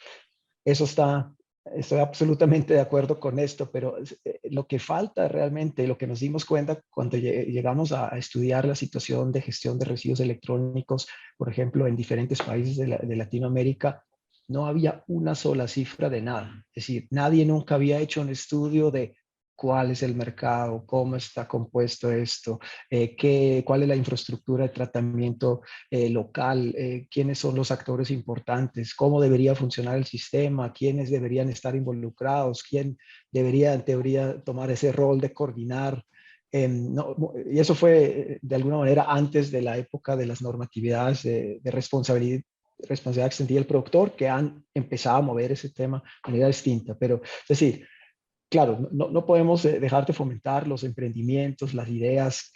Estoy absolutamente de acuerdo con esto, pero lo que falta realmente, lo que nos dimos cuenta cuando llegamos a estudiar la situación de gestión de residuos electrónicos, por ejemplo, en diferentes países de Latinoamérica, no había una sola cifra de nada. Es decir, nadie nunca había hecho un estudio de cuál es el mercado, cómo está compuesto esto, cuál es la infraestructura de tratamiento local, quiénes son los actores importantes, cómo debería funcionar el sistema, quiénes deberían estar involucrados, quién debería en teoría tomar ese rol de coordinar. No, y eso fue de alguna manera antes de la época de las normatividades de responsabilidad extendida del productor, que han empezado a mover ese tema de manera distinta. Pero es decir, claro, no podemos dejar de fomentar los emprendimientos, las ideas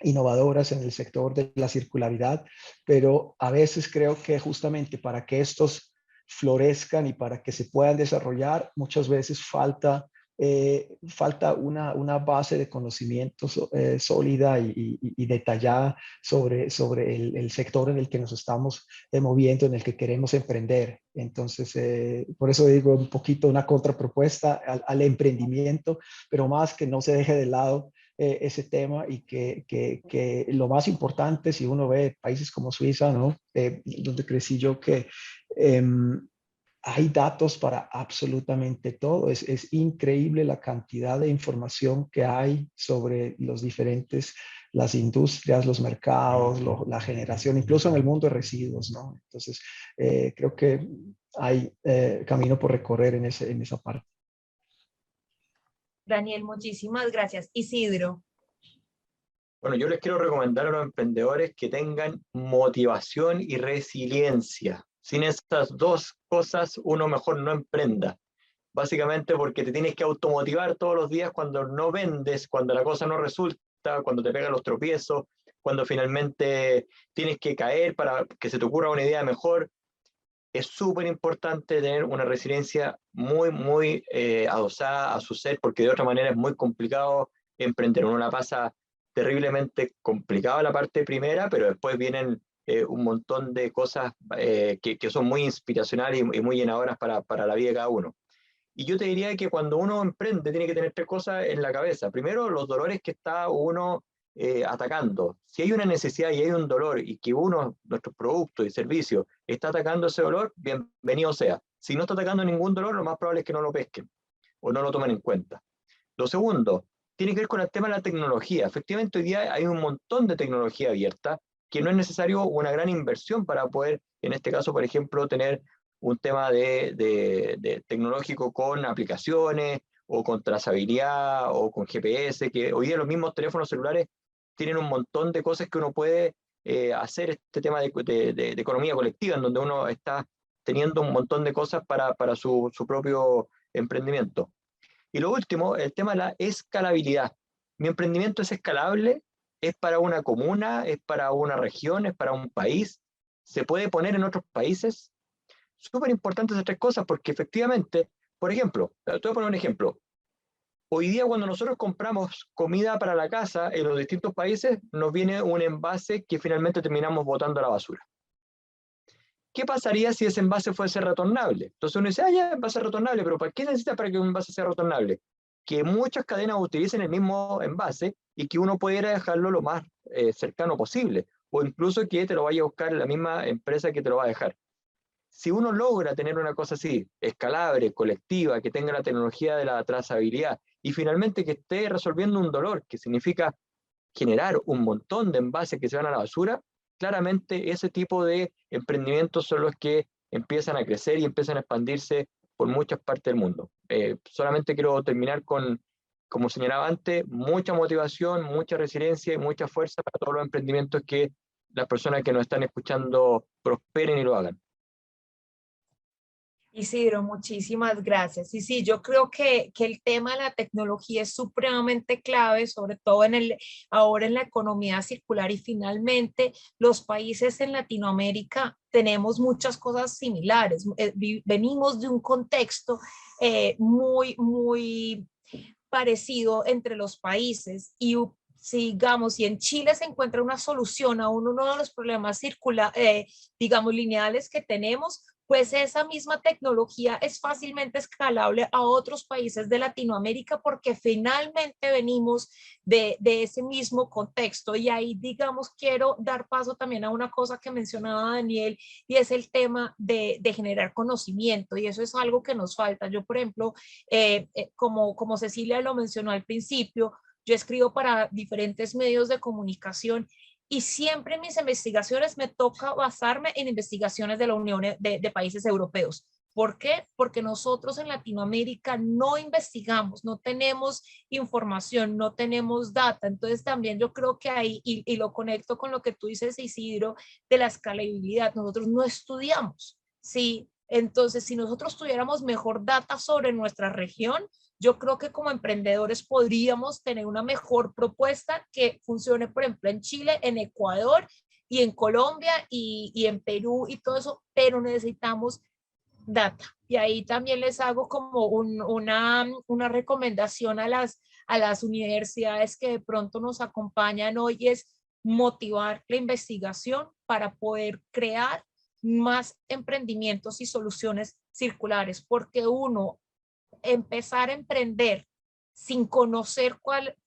innovadoras en el sector de la circularidad, pero a veces creo que justamente para que estos florezcan y para que se puedan desarrollar, muchas veces falta una base de conocimiento sólida y detallada sobre el sector en el que nos estamos moviendo, en el que queremos emprender. Entonces, por eso digo un poquito una contrapropuesta al emprendimiento, pero más que no se deje de lado ese tema y que lo más importante, si uno ve países como Suiza, ¿no? Donde crecí yo, que hay datos para absolutamente todo. Es increíble la cantidad de información que hay sobre las industrias, los mercados, la generación, incluso en el mundo de residuos, ¿no? Entonces, creo que hay camino por recorrer en esa parte. Daniel, muchísimas gracias. Isidro. Bueno, yo les quiero recomendar a los emprendedores que tengan motivación y resiliencia. Sin estas dos cosas, uno mejor no emprenda. Básicamente porque te tienes que automotivar todos los días cuando no vendes, cuando la cosa no resulta, cuando te pegan los tropiezos, cuando finalmente tienes que caer para que se te ocurra una idea mejor. Es súper importante tener una resiliencia muy adosada a su ser, porque de otra manera es muy complicado emprender. Uno la pasa terriblemente complicada la parte primera, pero después vienen un montón de cosas que son muy inspiracionales y muy llenadoras para la vida de cada uno. Y yo te diría que cuando uno emprende tiene que tener tres cosas en la cabeza. Primero, los dolores que está uno atacando. Si hay una necesidad y hay un dolor y que uno, nuestros productos y servicios, está atacando ese dolor, bienvenido sea. Si no está atacando ningún dolor, lo más probable es que no lo pesquen o no lo tomen en cuenta. Lo segundo, tiene que ver con el tema de la tecnología. Efectivamente, hoy día hay un montón de tecnología abierta que no es necesario una gran inversión para poder, en este caso, por ejemplo, tener un tema de tecnológico con aplicaciones o con trazabilidad o con GPS, que hoy día los mismos teléfonos celulares tienen un montón de cosas que uno puede hacer este tema de economía colectiva, en donde uno está teniendo un montón de cosas para su propio emprendimiento. Y lo último, el tema de la escalabilidad. Mi emprendimiento es escalable, es para una comuna, es para una región, es para un país, se puede poner en otros países. Súper importantes esas tres cosas porque efectivamente, por ejemplo, te voy a poner un ejemplo. Hoy día cuando nosotros compramos comida para la casa en los distintos países, nos viene un envase que finalmente terminamos botando a la basura. ¿Qué pasaría si ese envase fuese retornable? Entonces uno dice, ya, envase retornable, pero ¿para qué necesita para que un envase sea retornable? Que muchas cadenas utilicen el mismo envase y que uno pudiera dejarlo lo más cercano posible, o incluso que te lo vaya a buscar la misma empresa que te lo va a dejar. Si uno logra tener una cosa así, escalable, colectiva, que tenga la tecnología de la trazabilidad y finalmente que esté resolviendo un dolor, que significa generar un montón de envases que se van a la basura, claramente ese tipo de emprendimientos son los que empiezan a crecer y empiezan a expandirse por muchas partes del mundo. Solamente quiero terminar con, como señalaba antes, mucha motivación, mucha resiliencia y mucha fuerza para todos los emprendimientos que las personas que nos están escuchando prosperen y lo hagan. Isidro, muchísimas gracias. Y sí, yo creo que el tema de la tecnología es supremamente clave, sobre todo ahora en la economía circular y finalmente los países en Latinoamérica tenemos muchas cosas similares. Venimos de un contexto muy parecido entre los países y sigamos, si en Chile se encuentra una solución a uno de los problemas digamos, lineales que tenemos, pues esa misma tecnología es fácilmente escalable a otros países de Latinoamérica porque finalmente venimos de ese mismo contexto. Y ahí, digamos, quiero dar paso también a una cosa que mencionaba Daniel, y es el tema de generar conocimiento, y eso es algo que nos falta. Yo, por ejemplo, como Cecilia lo mencionó al principio, yo escribo para diferentes medios de comunicación y siempre en mis investigaciones me toca basarme en investigaciones de la Unión de Países Europeos. ¿Por qué? Porque nosotros en Latinoamérica no investigamos, no tenemos información, no tenemos data. Entonces también yo creo que ahí, y lo conecto con lo que tú dices, Isidro, de la escalabilidad, nosotros no estudiamos, ¿sí? Entonces, si nosotros tuviéramos mejor data sobre nuestra región, yo creo que como emprendedores podríamos tener una mejor propuesta que funcione, por ejemplo, en Chile, en Ecuador y en Colombia y en Perú y todo eso, pero necesitamos data. Y ahí también les hago como una recomendación a las universidades que de pronto nos acompañan hoy, es motivar la investigación para poder crear más emprendimientos y soluciones circulares, porque uno empezar a emprender sin conocer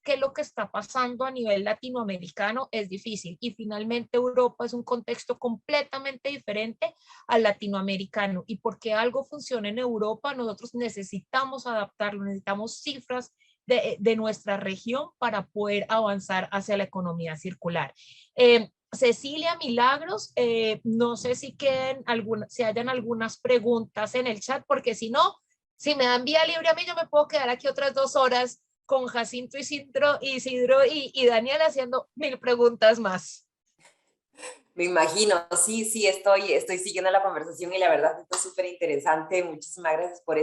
qué es lo que está pasando a nivel latinoamericano es difícil. Y finalmente Europa es un contexto completamente diferente al latinoamericano. Y porque algo funciona en Europa, nosotros necesitamos adaptarlo, necesitamos cifras de nuestra región para poder avanzar hacia la economía circular. Cecilia, Milagros, no sé si si hayan algunas preguntas en el chat, porque si no, si me dan vía libre a mí, yo me puedo quedar aquí otras 2 horas con Jacinto, Isidro y Daniel haciendo 1000 preguntas más. Me imagino, sí, estoy siguiendo la conversación y la verdad esto es súper interesante. Muchísimas gracias por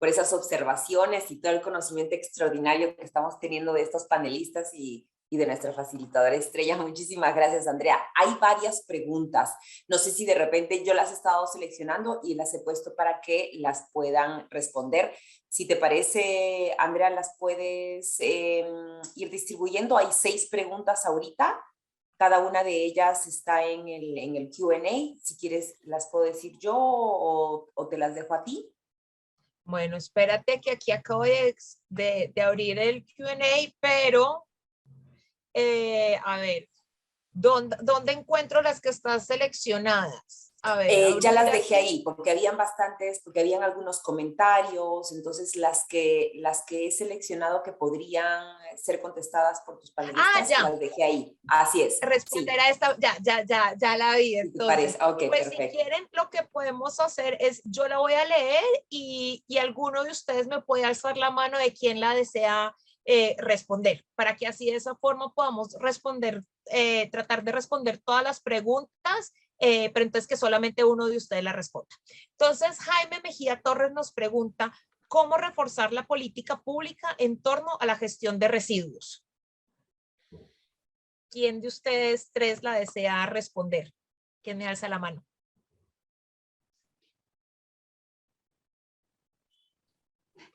esas observaciones y todo el conocimiento extraordinario que estamos teniendo de estos panelistas y de nuestra facilitadora estrella. Muchísimas gracias, Andrea. Hay varias preguntas. No sé si de repente yo las he estado seleccionando y las he puesto para que las puedan responder. Si te parece, Andrea, las puedes ir distribuyendo. Hay 6 preguntas ahorita. Cada una de ellas está en el Q&A. Si quieres, las puedo decir yo o te las dejo a ti. Bueno, espérate que aquí acabo de abrir el Q&A, pero a ver, ¿dónde encuentro las que están seleccionadas? A ver, ya las dejé ahí porque habían bastantes, porque habían algunos comentarios, entonces las que he seleccionado que podrían ser contestadas por tus panelistas, las dejé ahí. Así es. Responder a esta, ya la vi. Entonces, okay, pues perfecto. si quieren, lo que podemos hacer es, yo la voy a leer y alguno de ustedes me puede alzar la mano de quien la desea responder, para que así de esa forma podamos responder, tratar de responder todas las preguntas, pero entonces que solamente uno de ustedes la responda. Entonces, Jaime Mejía Torres nos pregunta, ¿cómo reforzar la política pública en torno a la gestión de residuos? ¿Quién de ustedes 3 la desea responder? ¿Quién me alza la mano?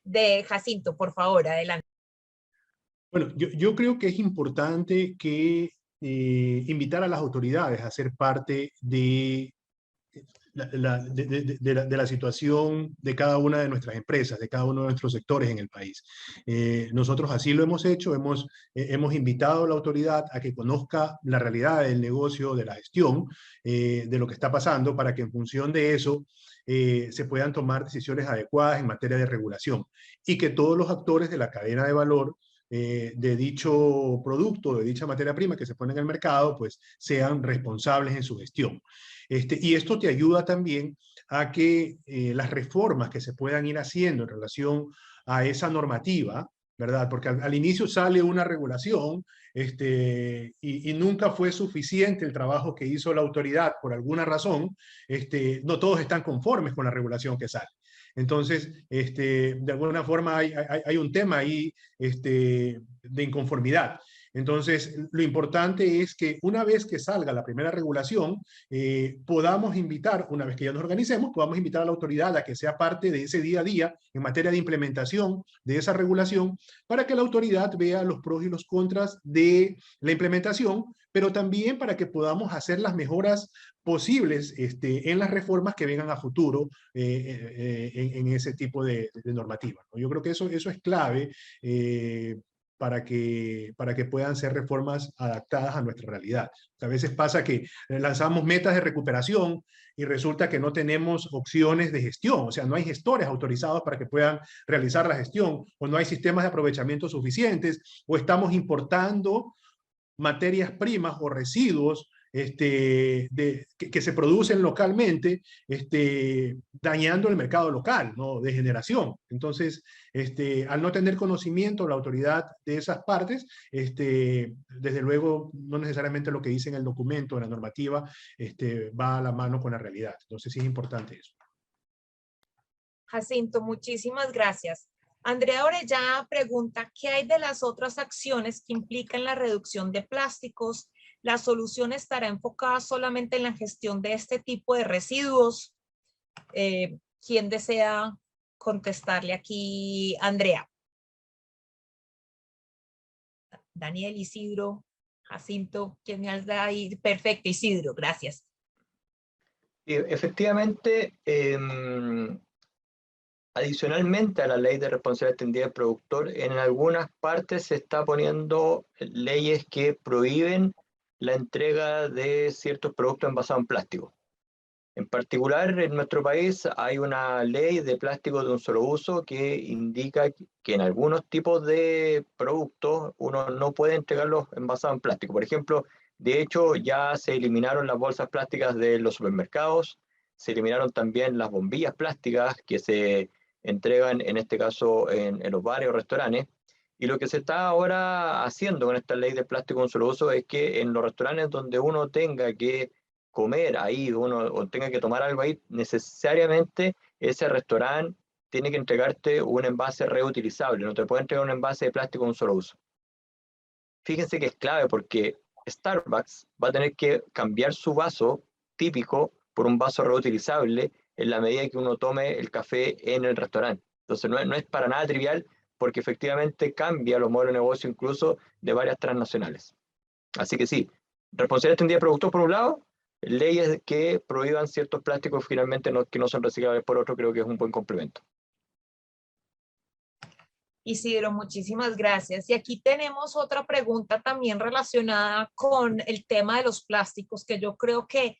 De Jacinto, por favor, adelante. Bueno, yo creo que es importante que invitar a las autoridades a ser parte de la situación de cada una de nuestras empresas, de cada uno de nuestros sectores en el país. Nosotros así lo hemos hecho, hemos invitado a la autoridad a que conozca la realidad del negocio, de la gestión, de lo que está pasando, para que en función de eso se puedan tomar decisiones adecuadas en materia de regulación y que todos los actores de la cadena de valor de dicho producto, de dicha materia prima que se pone en el mercado, pues sean responsables en su gestión. Y esto te ayuda también a que las reformas que se puedan ir haciendo en relación a esa normativa, ¿verdad? Porque al inicio sale una regulación y nunca fue suficiente el trabajo que hizo la autoridad por alguna razón. No todos están conformes con la regulación que sale. Entonces, de alguna forma hay un tema ahí de inconformidad. Entonces, lo importante es que una vez que salga la primera regulación, podamos invitar, una vez que ya nos organicemos, podamos invitar a la autoridad a que sea parte de ese día a día en materia de implementación de esa regulación, para que la autoridad vea los pros y los contras de la implementación, pero también para que podamos hacer las mejoras posibles en las reformas que vengan a futuro en ese tipo de normativa, ¿no? Yo creo que eso es clave para que puedan ser reformas adaptadas a nuestra realidad. A veces pasa que lanzamos metas de recuperación y resulta que no tenemos opciones de gestión, o sea, no hay gestores autorizados para que puedan realizar la gestión, o no hay sistemas de aprovechamiento suficientes, o estamos importando materias primas o residuos que se producen localmente, dañando el mercado local, ¿no? De generación. Entonces, al no tener conocimiento la autoridad de esas partes, desde luego, no necesariamente lo que dice en el documento, en la normativa, va a la mano con la realidad. Entonces, sí es importante eso. Jacinto, muchísimas gracias. Andrea Orellana pregunta, ¿qué hay de las otras acciones que implican la reducción de plásticos? ¿La solución estará enfocada solamente en la gestión de este tipo de residuos? ¿Quién desea contestarle aquí? Andrea. Daniel, Isidro, Jacinto, ¿quién me da ahí? Perfecto, Isidro, gracias. Efectivamente, adicionalmente a la ley de responsabilidad extendida del productor, en algunas partes se está poniendo leyes que prohíben la entrega de ciertos productos envasados en plástico. En particular, en nuestro país hay una ley de plástico de un solo uso que indica que en algunos tipos de productos uno no puede entregarlos envasados en plástico. Por ejemplo, de hecho, ya se eliminaron las bolsas plásticas de los supermercados, se eliminaron también las bombillas plásticas que se entregan, en este caso, en los bares o restaurantes. Y lo que se está ahora haciendo con esta ley de plástico de un solo uso es que en los restaurantes donde uno tenga que comer ahí, o tenga que tomar algo ahí, necesariamente ese restaurante tiene que entregarte un envase reutilizable, no te puede entregar un envase de plástico de un solo uso. Fíjense que es clave porque Starbucks va a tener que cambiar su vaso típico por un vaso reutilizable en la medida que uno tome el café en el restaurante. Entonces no es para nada trivial porque efectivamente cambia los modelos de negocio incluso de varias transnacionales. Así que sí, responsabilidad extendida de productos por un lado, leyes que prohíban ciertos plásticos finalmente que no son reciclables por otro, creo que es un buen complemento. Isidro, muchísimas gracias. Y aquí tenemos otra pregunta también relacionada con el tema de los plásticos, que yo creo que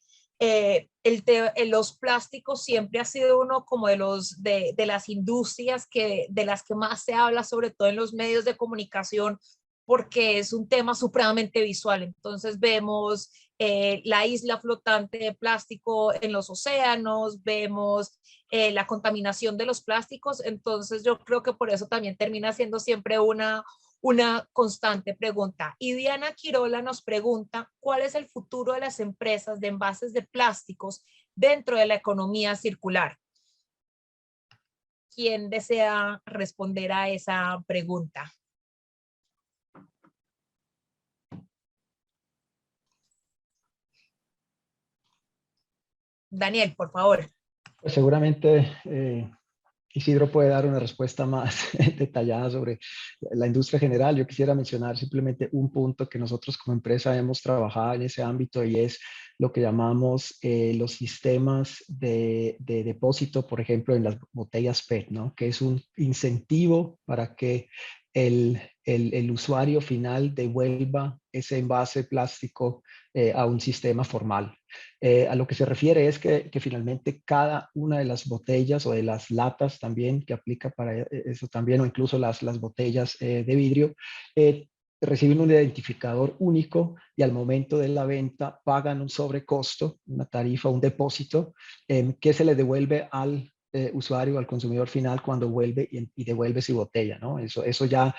los plásticos siempre ha sido uno como de las industrias de las que más se habla, sobre todo en los medios de comunicación, porque es un tema supremamente visual. Entonces vemos la isla flotante de plástico en los océanos, vemos la contaminación de los plásticos. Entonces yo creo que por eso también termina siendo siempre una constante pregunta. Y Diana Quirola nos pregunta, ¿cuál es el futuro de las empresas de envases de plásticos dentro de la economía circular? ¿Quién desea responder a esa pregunta? Daniel, por favor. Pues seguramente Isidro puede dar una respuesta más detallada sobre la industria general. Yo quisiera mencionar simplemente un punto que nosotros como empresa hemos trabajado en ese ámbito y es lo que llamamos los sistemas de depósito, por ejemplo, en las botellas PET, ¿no? Que es un incentivo para que el usuario final devuelva ese envase plástico a un sistema formal. A lo que se refiere es que finalmente cada una de las botellas o de las latas también, que aplica para eso también, o incluso las botellas de vidrio, reciben un identificador único y al momento de la venta pagan un sobrecosto, una tarifa, un depósito, que se le devuelve al usuario, al consumidor final cuando vuelve y devuelve su botella, ¿no? Eso ya,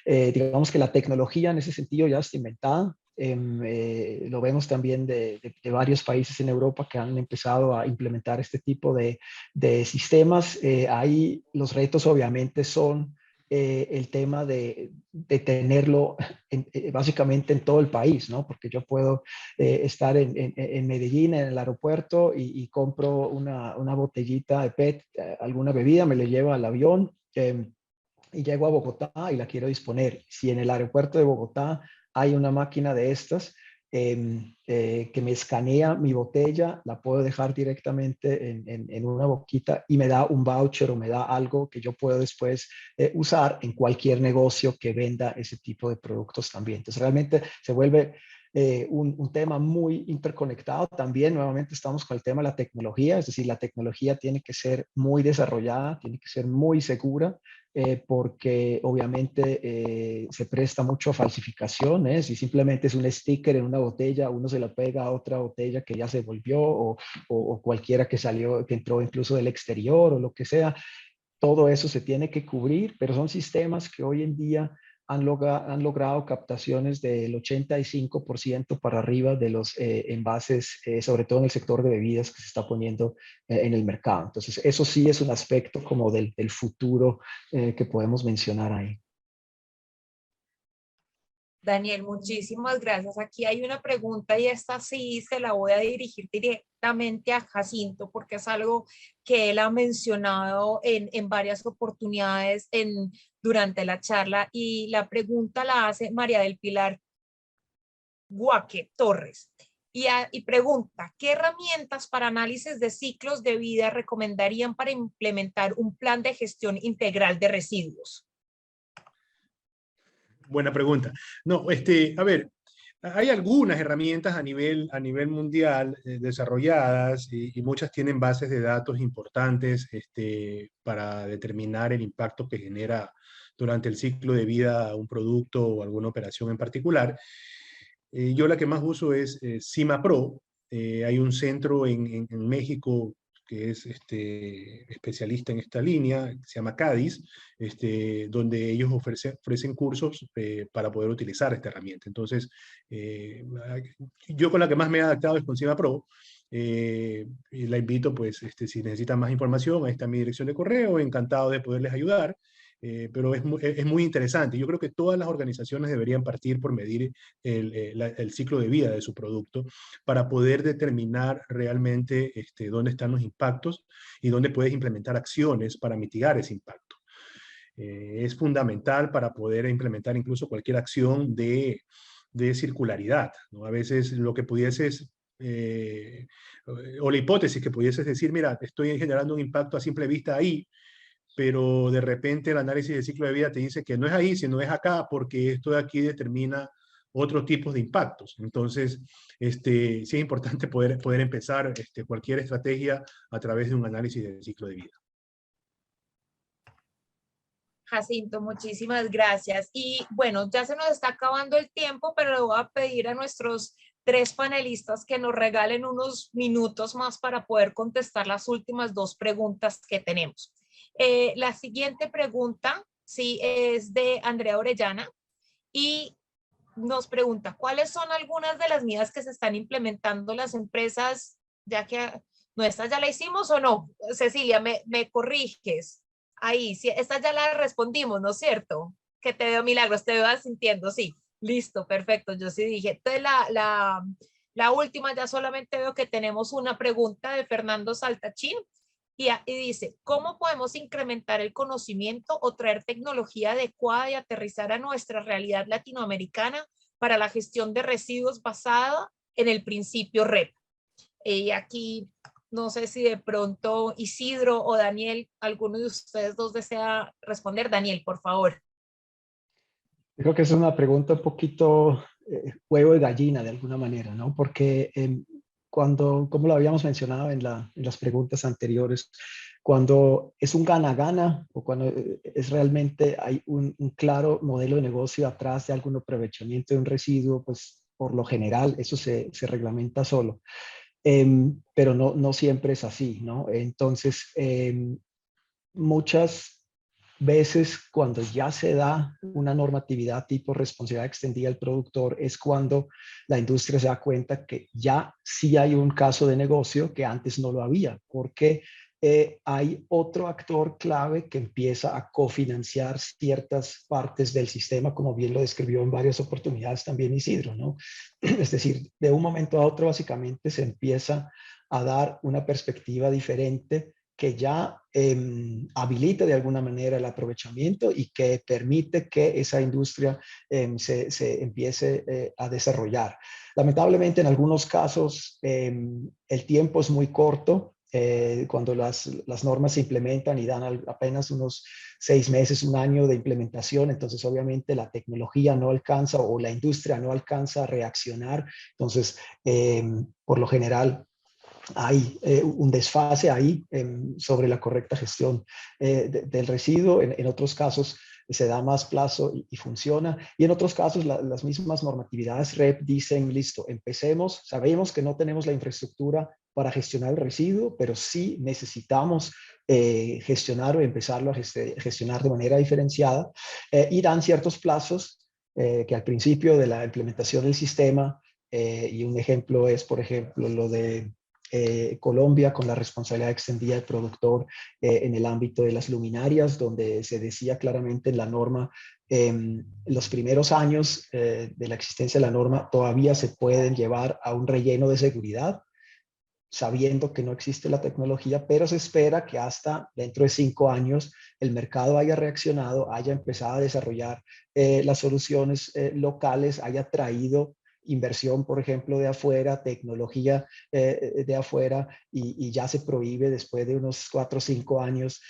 digamos que la tecnología en ese sentido ya está inventada. Lo vemos también de varios países en Europa que han empezado a implementar este tipo de sistemas. Ahí los retos obviamente son el tema de tenerlo básicamente en todo el país, ¿no? Porque yo puedo estar en Medellín, en el aeropuerto, y compro una botellita de PET, alguna bebida, me la llevo al avión y llego a Bogotá y la quiero disponer. Si en el aeropuerto de Bogotá hay una máquina de estas que me escanea mi botella, la puedo dejar directamente en una boquita y me da un voucher o me da algo que yo puedo después usar en cualquier negocio que venda ese tipo de productos también. Entonces realmente se vuelve un tema muy interconectado. También nuevamente estamos con el tema de la tecnología, es decir, la tecnología tiene que ser muy desarrollada, tiene que ser muy segura, porque obviamente se presta mucho a falsificaciones, y simplemente es un sticker en una botella, uno se la pega a otra botella que ya se volvió, o cualquiera que salió, que entró incluso del exterior o lo que sea. Todo eso se tiene que cubrir, pero son sistemas que hoy en día han logrado captaciones del 85% para arriba de los envases, sobre todo en el sector de bebidas que se está poniendo en el mercado. Entonces, eso sí es un aspecto como del futuro que podemos mencionar ahí. Daniel, muchísimas gracias. Aquí hay una pregunta y esta sí se la voy a dirigir directamente a Jacinto, porque es algo que él ha mencionado en varias oportunidades durante la charla, y la pregunta la hace María del Pilar Guaque Torres. Y pregunta, ¿qué herramientas para análisis de ciclos de vida recomendarían para implementar un plan de gestión integral de residuos? Buena pregunta. No, a ver, hay algunas herramientas a nivel mundial desarrolladas, y muchas tienen bases de datos importantes para determinar el impacto que genera durante el ciclo de vida un producto o alguna operación en particular. Yo la que más uso es CIMAPRO. Hay un centro en México que es especialista en esta línea, se llama CADIS, donde ellos ofrecen cursos para poder utilizar esta herramienta. Entonces, yo con la que más me he adaptado es con CIMAPRO. Y la invito, pues, si necesitan más información, ahí está mi dirección de correo, encantado de poderles ayudar. Pero es muy interesante. Yo creo que todas las organizaciones deberían partir por medir el ciclo de vida de su producto para poder determinar realmente dónde están los impactos y dónde puedes implementar acciones para mitigar ese impacto. Es fundamental para poder implementar incluso cualquier acción de circularidad, ¿no? A veces lo que pudieses, o la hipótesis que pudieses decir, mira, estoy generando un impacto a simple vista ahí, pero de repente el análisis de ciclo de vida te dice que no es ahí, sino es acá, porque esto de aquí determina otros tipos de impactos. Entonces, sí es importante poder empezar cualquier estrategia a través de un análisis de ciclo de vida. Jacinto, muchísimas gracias. Y bueno, ya se nos está acabando el tiempo, pero le voy a pedir a nuestros 3 panelistas que nos regalen unos minutos más para poder contestar las últimas 2 preguntas que tenemos. La siguiente pregunta, sí, es de Andrea Orellana y nos pregunta, ¿cuáles son algunas de las medidas que se están implementando las empresas, ya que nuestra ya la hicimos o no? Cecilia, me corriges. Ahí, sí, esta ya la respondimos, ¿no es cierto? Que te veo milagros, te veo sintiendo, sí. Listo, perfecto, yo sí dije. Entonces, la última, ya solamente veo que tenemos una pregunta de Fernando Saltachín y dice, ¿cómo podemos incrementar el conocimiento o traer tecnología adecuada y aterrizar a nuestra realidad latinoamericana para la gestión de residuos basada en el principio REP? Y aquí no sé si de pronto Isidro o Daniel, alguno de ustedes dos desea responder. Daniel, por favor. Creo que es una pregunta un poquito huevo de gallina de alguna manera, ¿no? Porque como lo habíamos mencionado en las preguntas anteriores, cuando es un gana-gana o cuando es realmente hay un claro modelo de negocio atrás de algún aprovechamiento de un residuo, pues por lo general eso se reglamenta solo. Pero no siempre es así, ¿no? Entonces, muchas veces cuando ya se da una normatividad tipo responsabilidad extendida al productor es cuando la industria se da cuenta que ya sí hay un caso de negocio que antes no lo había, porque hay otro actor clave que empieza a cofinanciar ciertas partes del sistema, como bien lo describió en varias oportunidades también Isidro, ¿no? Es decir, de un momento a otro básicamente se empieza a dar una perspectiva diferente que ya habilita de alguna manera el aprovechamiento y que permite que esa industria se empiece a desarrollar. Lamentablemente en algunos casos el tiempo es muy corto. Cuando las normas se implementan y dan apenas unos 6 meses, un año de implementación, entonces obviamente la tecnología no alcanza o la industria no alcanza a reaccionar. Entonces, por lo general, hay un desfase ahí sobre la correcta gestión del residuo. En otros casos se da más plazo y funciona. Y en otros casos las mismas normatividades REP dicen, listo, empecemos, sabemos que no tenemos la infraestructura para gestionar el residuo, pero sí necesitamos gestionar o empezarlo a gestionar de manera diferenciada y dan ciertos plazos que al principio de la implementación del sistema, y un ejemplo es, por ejemplo, lo de Colombia con la responsabilidad extendida del productor en el ámbito de las luminarias, donde se decía claramente en la norma, los primeros años de la existencia de la norma todavía se pueden llevar a un relleno de seguridad, sabiendo que no existe la tecnología, pero se espera que hasta dentro de 5 años el mercado haya reaccionado, haya empezado a desarrollar las soluciones locales, haya traído inversión, por ejemplo, de afuera, tecnología de afuera, y ya se prohíbe después de unos 4 o 5 años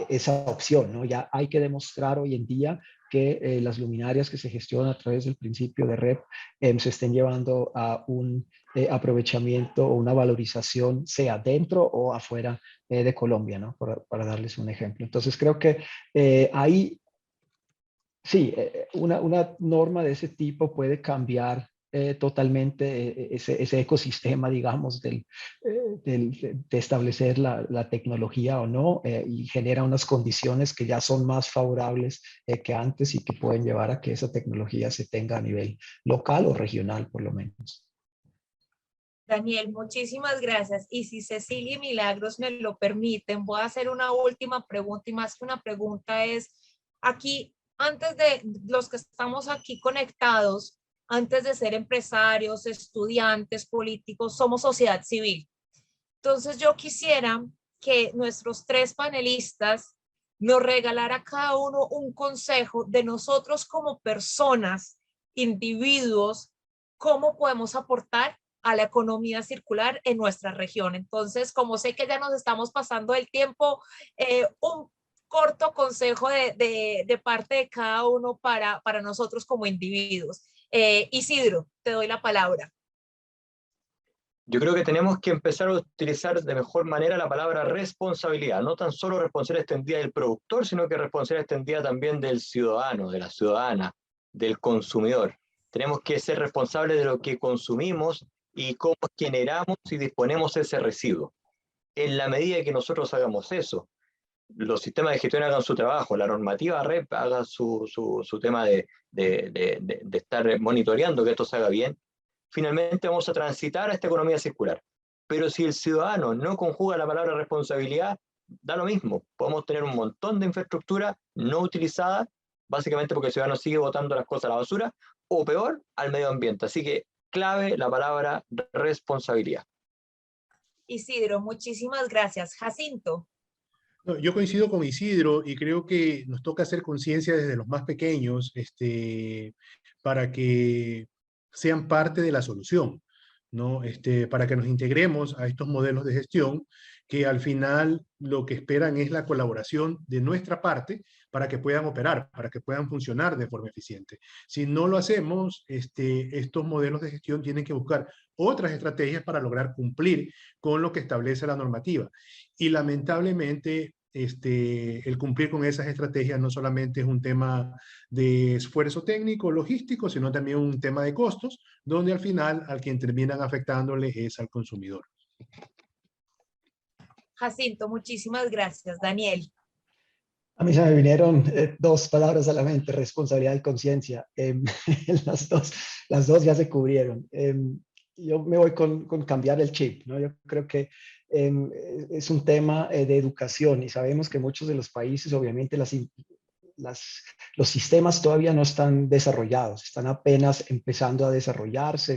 esa opción, ¿no? Ya hay que demostrar hoy en día que las luminarias que se gestionan a través del principio de REP se estén llevando a un aprovechamiento o una valorización, sea dentro o afuera de Colombia, ¿no? Para darles un ejemplo. Entonces creo que ahí sí, una norma de ese tipo puede cambiar totalmente ese ecosistema, digamos, de establecer la tecnología o no, y genera unas condiciones que ya son más favorables que antes y que pueden llevar a que esa tecnología se tenga a nivel local o regional, por lo menos. Daniel, muchísimas gracias. Y si Cecilia y Milagros me lo permiten, voy a hacer una última pregunta, y más que una pregunta es, aquí, antes de los que estamos aquí conectados, antes de ser empresarios, estudiantes, políticos, somos sociedad civil. Entonces yo quisiera que nuestros 3 panelistas nos regalara a cada uno un consejo de nosotros como personas, individuos, cómo podemos aportar a la economía circular en nuestra región. Entonces, como sé que ya nos estamos pasando el tiempo, un corto consejo de parte de cada uno para nosotros como individuos. Isidro, te doy la palabra. Yo creo que tenemos que empezar a utilizar de mejor manera la palabra responsabilidad, no tan solo responsabilidad extendida del productor, sino que responsabilidad extendida también del ciudadano, de la ciudadana, del consumidor. Tenemos que ser responsables de lo que consumimos y cómo generamos y disponemos ese residuo. En la medida que nosotros hagamos eso, los sistemas de gestión hagan su trabajo, la normativa REP haga su tema de estar monitoreando que esto se haga bien, finalmente vamos a transitar a esta economía circular. Pero si el ciudadano no conjuga la palabra responsabilidad, da lo mismo. Podemos tener un montón de infraestructura no utilizada, básicamente porque el ciudadano sigue botando las cosas a la basura, o peor, al medio ambiente. Así que clave la palabra responsabilidad. Isidro, muchísimas gracias. Jacinto. No, yo coincido con Isidro y creo que nos toca hacer conciencia desde los más pequeños, para que sean parte de la solución, ¿no? Para que nos integremos a estos modelos de gestión que al final lo que esperan es la colaboración de nuestra parte para que puedan operar, para que puedan funcionar de forma eficiente. Si no lo hacemos, estos modelos de gestión tienen que buscar otras estrategias para lograr cumplir con lo que establece la normativa. Y lamentablemente, el cumplir con esas estrategias no solamente es un tema de esfuerzo técnico, logístico, sino también un tema de costos, donde al final al quien terminan afectándole es al consumidor. Jacinto, muchísimas gracias. Daniel. A mí se me vinieron 2 palabras a la mente: responsabilidad y conciencia. Las dos ya se cubrieron. yo me voy con cambiar el chip, ¿no? Yo creo que es un tema de educación y sabemos que muchos de los países, obviamente, los sistemas todavía no están desarrollados, están apenas empezando a desarrollarse,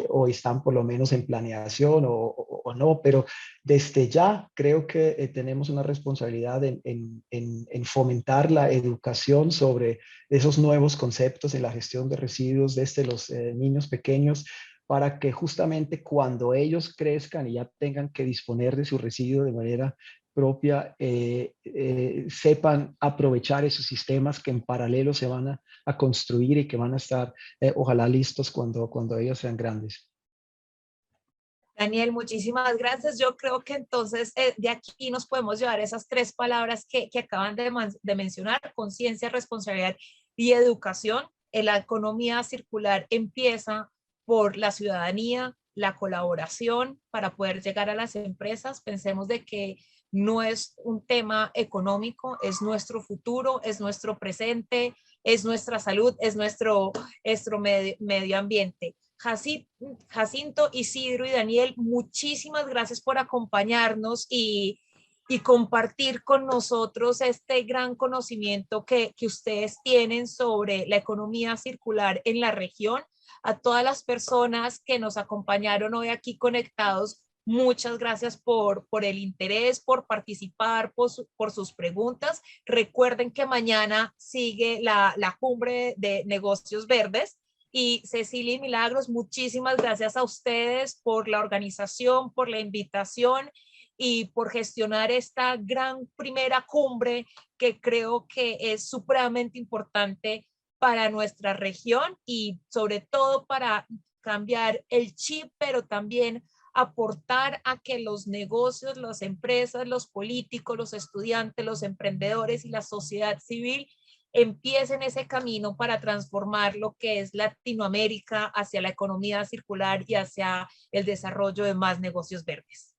o están por lo menos en planeación o no, pero desde ya creo que tenemos una responsabilidad en fomentar la educación sobre esos nuevos conceptos en la gestión de residuos desde los niños pequeños, para que justamente cuando ellos crezcan y ya tengan que disponer de su residuo de manera propia, sepan aprovechar esos sistemas que en paralelo se van a construir y que van a estar, ojalá, listos cuando ellos sean grandes. Daniel, muchísimas gracias. Yo creo que entonces de aquí nos podemos llevar esas tres palabras que acaban de mencionar: conciencia, responsabilidad y educación. La economía circular empieza por la ciudadanía, la colaboración para poder llegar a las empresas. Pensemos de que no es un tema económico, es nuestro futuro, es nuestro presente, es nuestra salud, es nuestro medio ambiente. Jacinto, Isidro y Daniel, muchísimas gracias por acompañarnos y compartir con nosotros este gran conocimiento que ustedes tienen sobre la economía circular en la región. A todas las personas que nos acompañaron hoy aquí conectados, muchas gracias por el interés, por participar, por sus preguntas. Recuerden que mañana sigue la cumbre de negocios verdes. Y Cecilia y Milagros, muchísimas gracias a ustedes por la organización, por la invitación y por gestionar esta gran primera cumbre que creo que es supremamente importante para nuestra región y sobre todo para cambiar el chip, pero también aportar a que los negocios, las empresas, los políticos, los estudiantes, los emprendedores y la sociedad civil empiecen ese camino para transformar lo que es Latinoamérica hacia la economía circular y hacia el desarrollo de más negocios verdes.